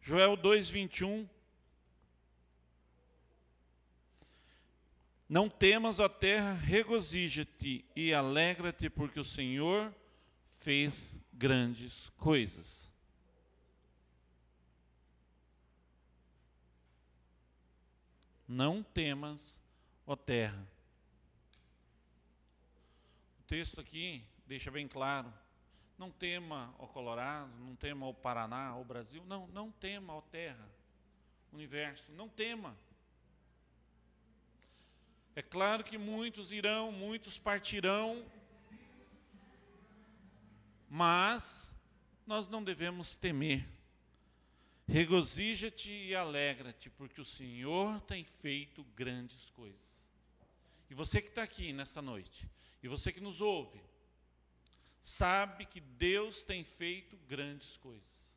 Joel 2:21. Não temas, ó terra, regozija-te e alegra-te, porque o Senhor fez grandes coisas. Não temas, ó terra. O texto aqui deixa bem claro, Não tema, ó Colorado, não tema, ó Paraná, ó Brasil. Não, não tema, ó Terra, Universo, não tema. É claro que muitos irão, muitos partirão, mas nós não devemos temer. Regozija-te e alegra-te, porque o Senhor tem feito grandes coisas. E você que está aqui nesta noite, e você que nos ouve, sabe que Deus tem feito grandes coisas.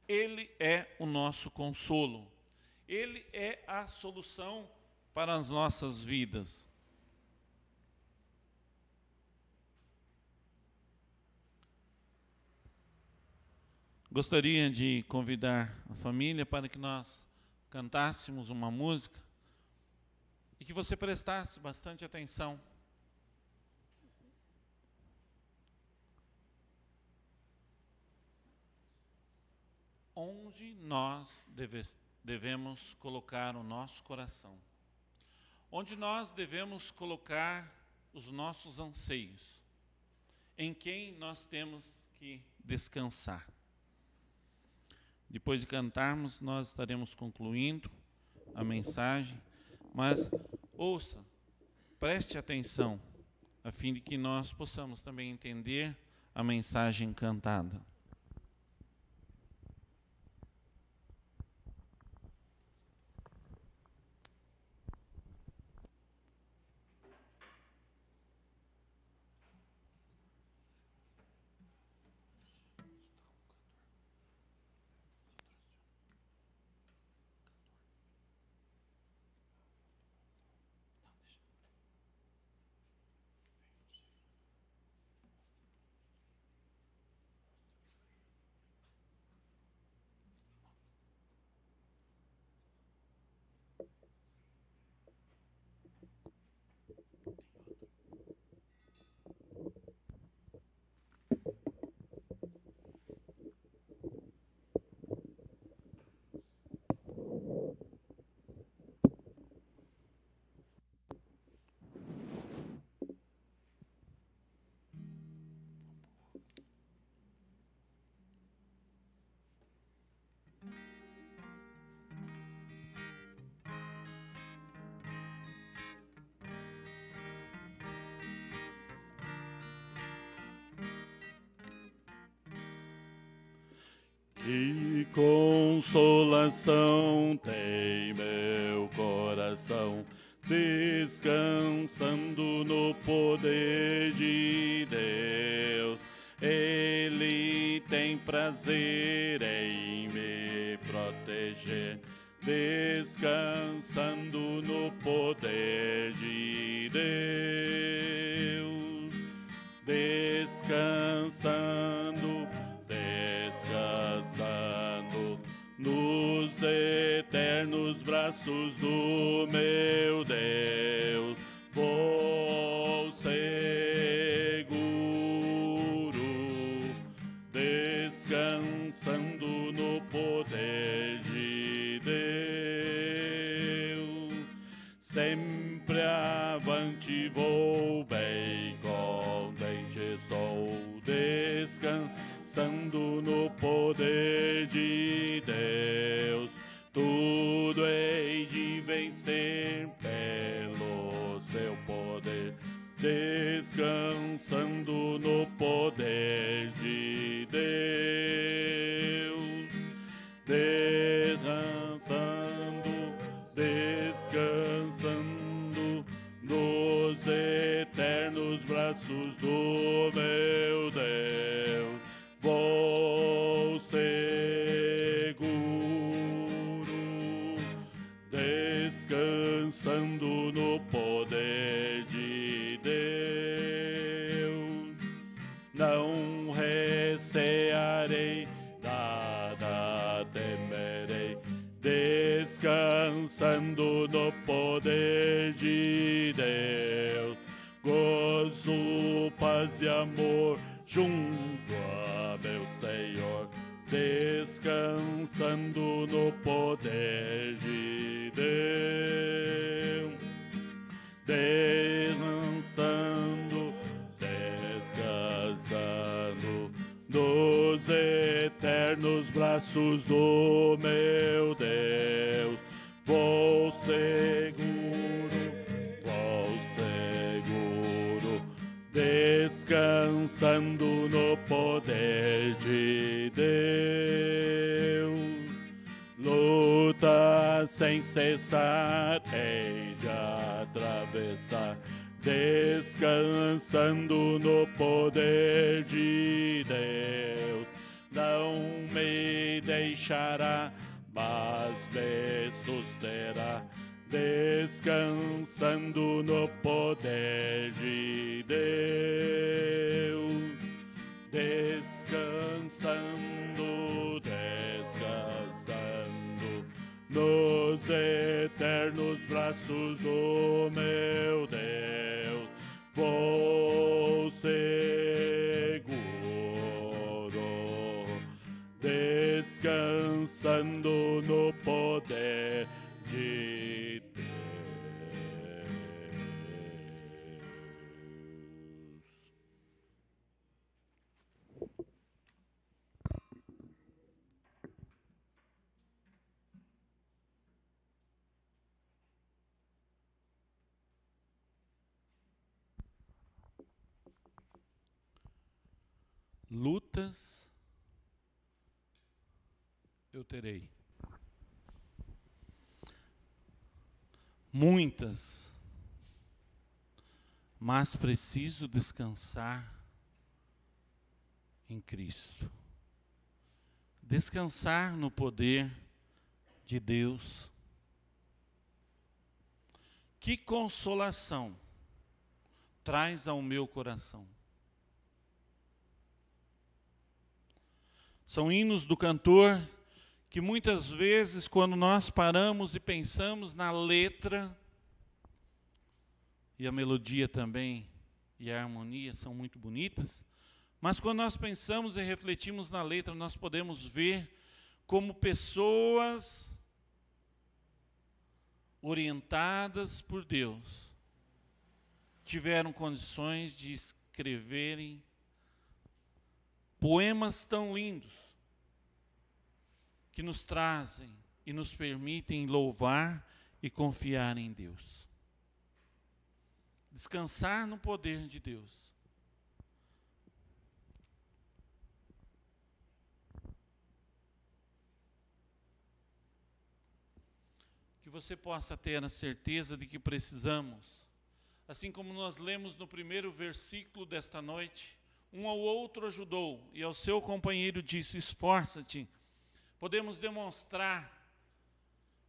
Ele é o nosso consolo. Ele é a solução para as nossas vidas. Gostaria de convidar a família para que nós cantássemos uma música e que você prestasse bastante atenção. Onde nós devemos colocar o nosso coração? Onde nós devemos colocar os nossos anseios? Em quem nós temos que descansar? Depois de cantarmos, nós estaremos concluindo a mensagem, mas ouça, preste atenção, a fim de que nós possamos também entender a mensagem cantada. Que consolação tem meu coração, descansando no poder de Deus. Ele tem prazer em me proteger, descansando no poder de Deus. Descansando nos eternos braços do meu Deus, vou seguro, descansando no poder de Deus. Sempre avante vou, bem contente estou, descansando no poder de Deus. Tudo hei de vencer pelo seu poder, descansando no poder de Deus. Descansando nos eternos braços do meu Deus, vou seguro, descansando no poder de Deus. Não recearei, nada temerei, descansando no poder de Deus. Gozo, paz e amor junto a meu Senhor, descansando no poder de Deus. Descansando eternos braços do meu Deus, vou seguro, descansando no poder de Deus. Luta sem cessar, hei de atravessar, descansando no poder de Deus. Não me deixará, mas me susterá, descansando no poder de Deus. Descansando, nos eternos braços do meu Deus, vou seguro, descansando no poder de Deus. Lutas eu terei, muitas, mas preciso descansar em Cristo, descansar no poder de Deus. Que consolação traz ao meu coração. São hinos do cantor que muitas vezes, quando nós paramos e pensamos na letra, e a melodia também, e a harmonia são muito bonitas, mas quando nós pensamos e refletimos na letra, nós podemos ver como pessoas orientadas por Deus tiveram condições de escreverem poemas tão lindos que nos trazem e nos permitem louvar e confiar em Deus. Descansar no poder de Deus. Que você possa ter a certeza de que precisamos, assim como nós lemos no primeiro versículo desta noite, um ao outro ajudou, e ao seu companheiro disse, esforça-te. Podemos demonstrar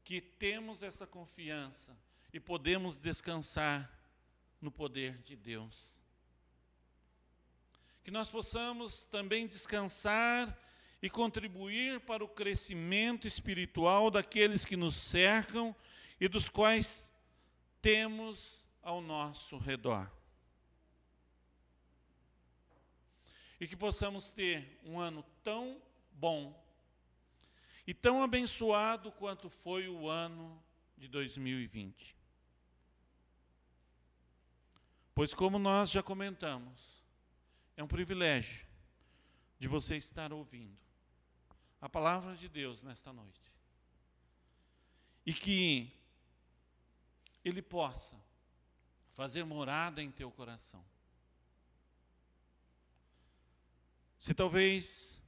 que temos essa confiança e podemos descansar no poder de Deus. Que nós possamos também descansar e contribuir para o crescimento espiritual daqueles que nos cercam e dos quais temos ao nosso redor. E que possamos ter um ano tão bom e tão abençoado quanto foi o ano de 2020. Pois, como nós já comentamos, é um privilégio de você estar ouvindo a palavra de Deus nesta noite. E que Ele possa fazer morada em teu coração. Se talvez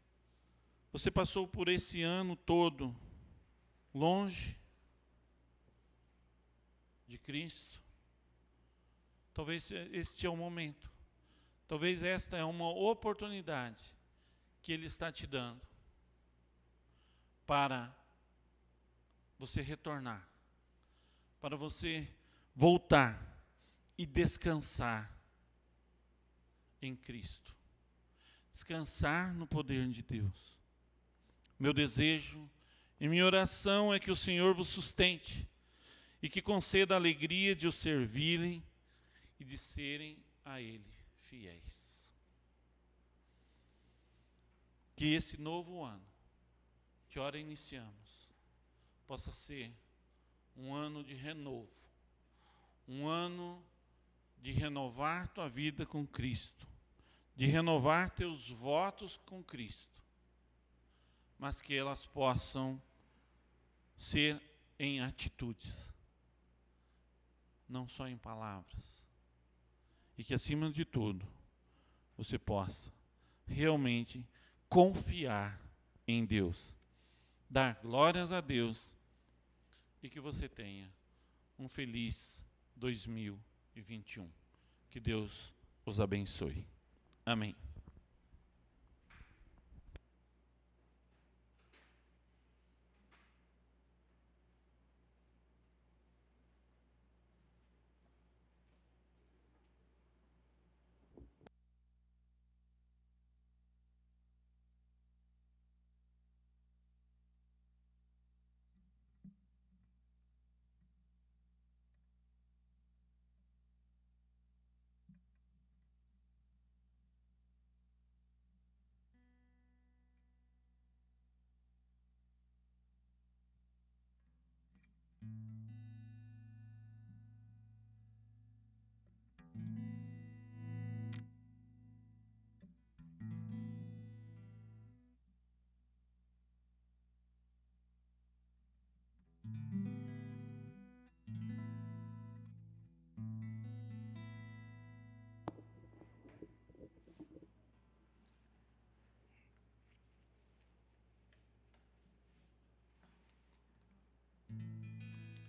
você passou por esse ano todo longe de Cristo, talvez este é o momento, talvez esta é uma oportunidade que Ele está te dando para você retornar, para você voltar e descansar em Cristo. Descansar no poder de Deus. Meu desejo e minha oração é que o Senhor vos sustente e que conceda a alegria de o servirem e de serem a Ele fiéis. Que esse novo ano, que ora iniciamos, possa ser um ano de renovo, um ano de renovar tua vida com Cristo, de renovar teus votos com Cristo mas que elas possam ser em atitudes, não só em palavras. E que, acima de tudo, você possa realmente confiar em Deus, dar glórias a Deus, e que você tenha um feliz 2021. Que Deus os abençoe. Amém.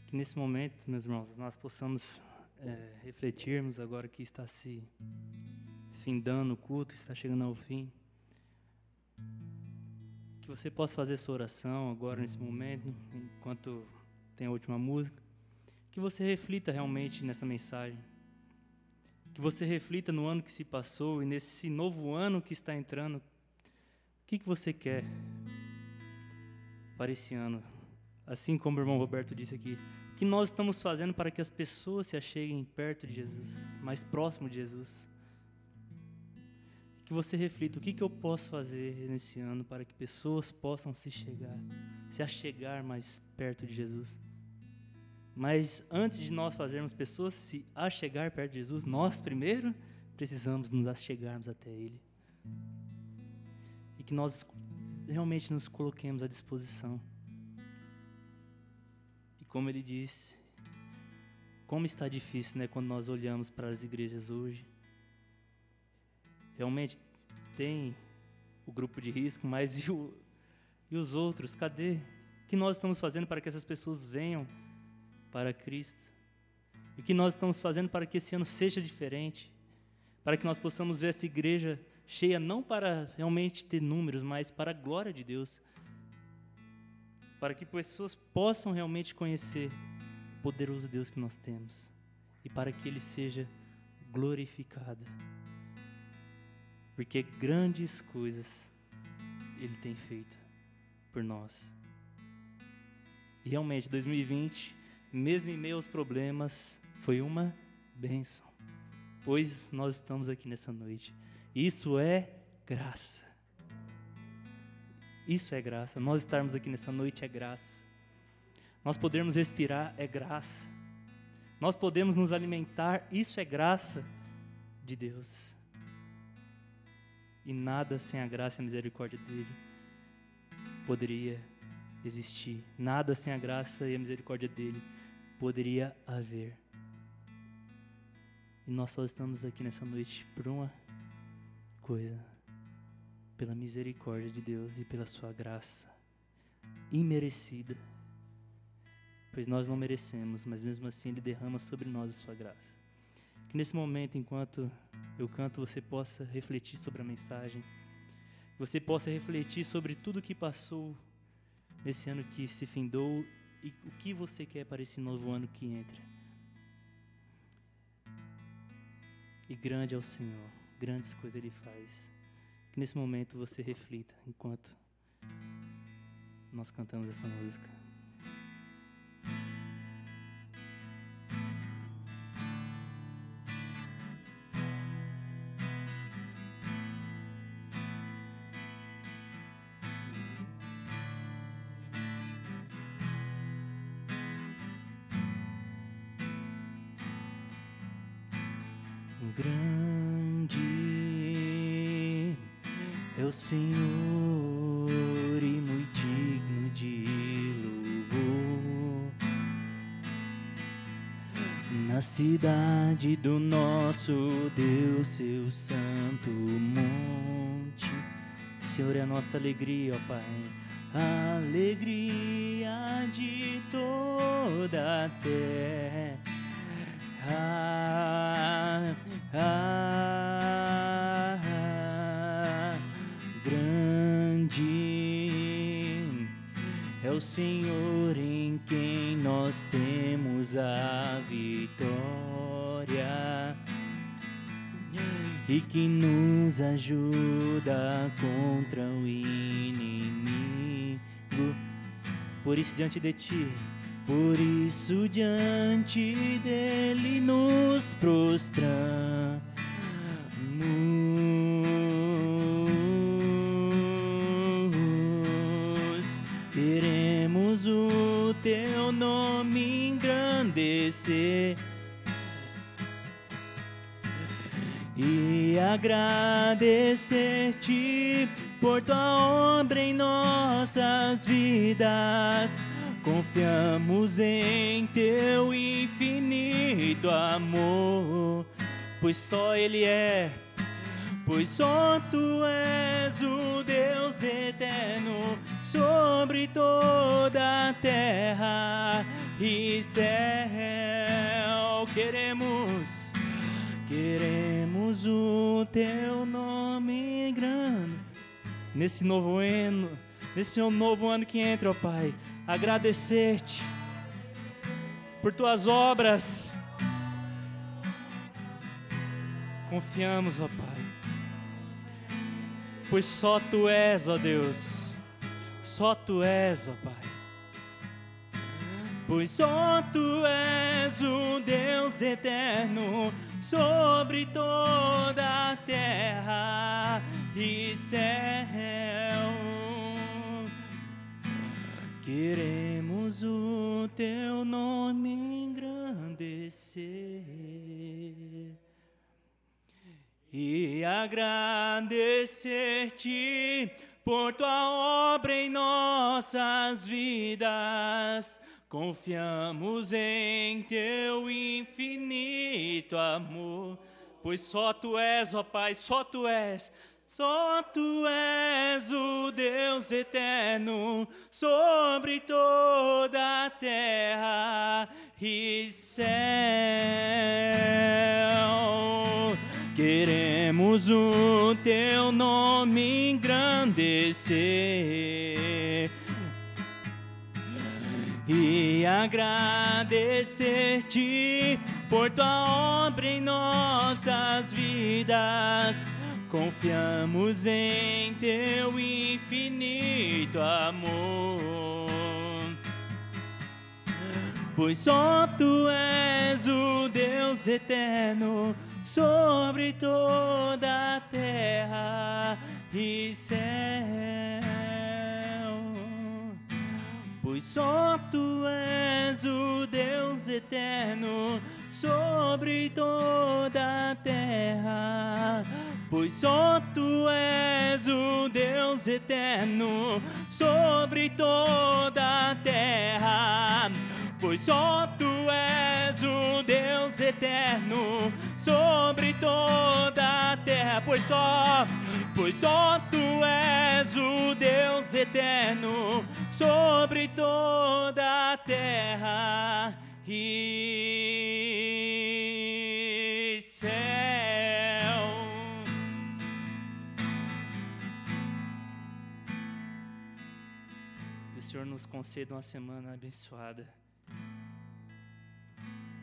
Que nesse momento, meus irmãos, nós possamos refletirmos agora que está se findando o culto, está chegando ao fim. Que você possa fazer sua oração agora, nesse momento, enquanto tem a última música. Que você reflita realmente nessa mensagem. Que você reflita no ano que se passou e nesse novo ano que está entrando. O que você quer para esse ano? Assim como o irmão Roberto disse aqui, o que nós estamos fazendo para que as pessoas se acheguem perto de Jesus, mais próximo de Jesus? Que você reflita, o que eu posso fazer nesse ano para que pessoas possam se achegar mais perto de Jesus? Mas antes de nós fazermos pessoas se achegar perto de Jesus, nós primeiro precisamos nos achegarmos até Ele. E que nós realmente nos coloquemos à disposição. E como ele disse, como está difícil, né, quando nós olhamos para as igrejas hoje. Realmente tem o grupo de risco, mas e os outros? Cadê? O que nós estamos fazendo para que essas pessoas venham para Cristo? E o que nós estamos fazendo para que esse ano seja diferente? Para que nós possamos ver essa igreja cheia não para realmente ter números, mas para a glória de Deus. Para que pessoas possam realmente conhecer o poderoso Deus que nós temos. E para que Ele seja glorificado. Porque grandes coisas Ele tem feito por nós. E realmente, 2020, mesmo em meio aos problemas, foi uma bênção. Pois nós estamos aqui nessa noite. Isso é graça. Isso é graça. Nós estarmos aqui nessa noite é graça. Nós podermos respirar é graça. Nós podemos nos alimentar, isso é graça de Deus. E nada sem a graça e a misericórdia dele poderia existir. Nada sem a graça e a misericórdia dele poderia haver. E nós só estamos aqui nessa noite por uma coisa: pela misericórdia de Deus e pela sua graça imerecida. Pois nós não merecemos, mas mesmo assim Ele derrama sobre nós a sua graça. Que nesse momento, enquanto eu canto, você possa refletir sobre a mensagem, você possa refletir sobre tudo que passou nesse ano que se findou e o que você quer para esse novo ano que entra. E grande é o Senhor, grandes coisas Ele faz. Que nesse momento você reflita enquanto nós cantamos essa música. Grande é o Senhor e muito cidade do nosso Deus, seu santo monte. O Senhor é a nossa alegria, ó Pai, a alegria de toda a terra. Grande é o Senhor em quem nós temos a vitória e que nos ajuda contra o inimigo. Por isso diante de Ti, por isso diante dele nos prostramos, queremos o Teu nome engrandecer e agradecer-Te por Tua obra em nossas vidas. Confiamos em Teu infinito amor, pois só Ele é, pois só Tu és o Deus eterno sobre toda a terra e céu. Queremos o Teu nome grande nesse novo ano que entra, ó Pai. Agradecer-Te por Tuas obras. Confiamos, ó Pai, pois só Tu és, ó Deus, só Tu és, ó Pai, pois só Tu és o Deus eterno sobre toda a terra e céu. Queremos o Teu nome engrandecer e agradecer-Te por Tua obra em nossas vidas. Confiamos em Teu infinito amor, pois só Tu és, ó Pai, só Tu és. Só Tu és o Deus eterno sobre toda a terra e céu. Queremos o Teu nome engrandecer e agradecer-Te por Tua obra em nossas vidas. Confiamos em Teu infinito amor, pois só Tu és o Deus eterno sobre toda a terra e céu. Pois só Tu és o Deus eterno sobre toda a terra, pois só Tu és o Deus eterno sobre toda a terra, pois só Tu és o Deus eterno sobre toda a terra, pois só Tu és o Deus eterno sobre toda a terra e céu. Que o Senhor nos conceda uma semana abençoada,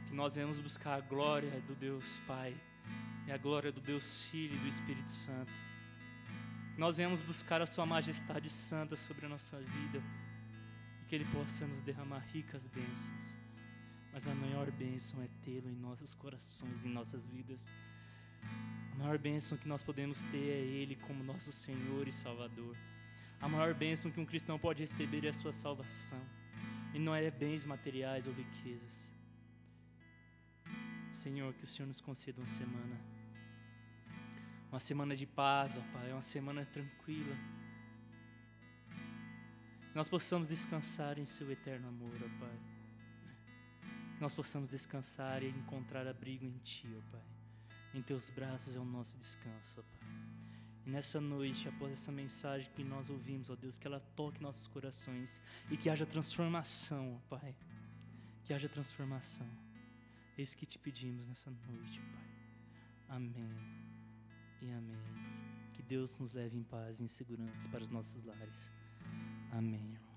que nós venhamos buscar a glória do Deus Pai e a glória do Deus Filho e do Espírito Santo, que nós venhamos buscar a Sua majestade santa sobre a nossa vida e que Ele possa nos derramar ricas bênçãos. Mas a maior bênção é tê-lo em nossos corações, em nossas vidas. A maior bênção que nós podemos ter é Ele como nosso Senhor e Salvador. A maior bênção que um cristão pode receber é a sua salvação, e não é bens materiais ou riquezas. Senhor, que o Senhor nos conceda uma semana de paz, ó Pai, uma semana tranquila. Nós possamos descansar em Seu eterno amor, ó Pai. nós possamos descansar e encontrar abrigo em Ti, ó Pai. Em Teus braços é o nosso descanso, ó Pai. E nessa noite, após essa mensagem que nós ouvimos, ó Deus, que ela toque nossos corações e que haja transformação, ó Pai. Que haja transformação. É isso que te pedimos nessa noite, ó Pai. Amém e amém. Que Deus nos leve em paz e em segurança para os nossos lares. Amém.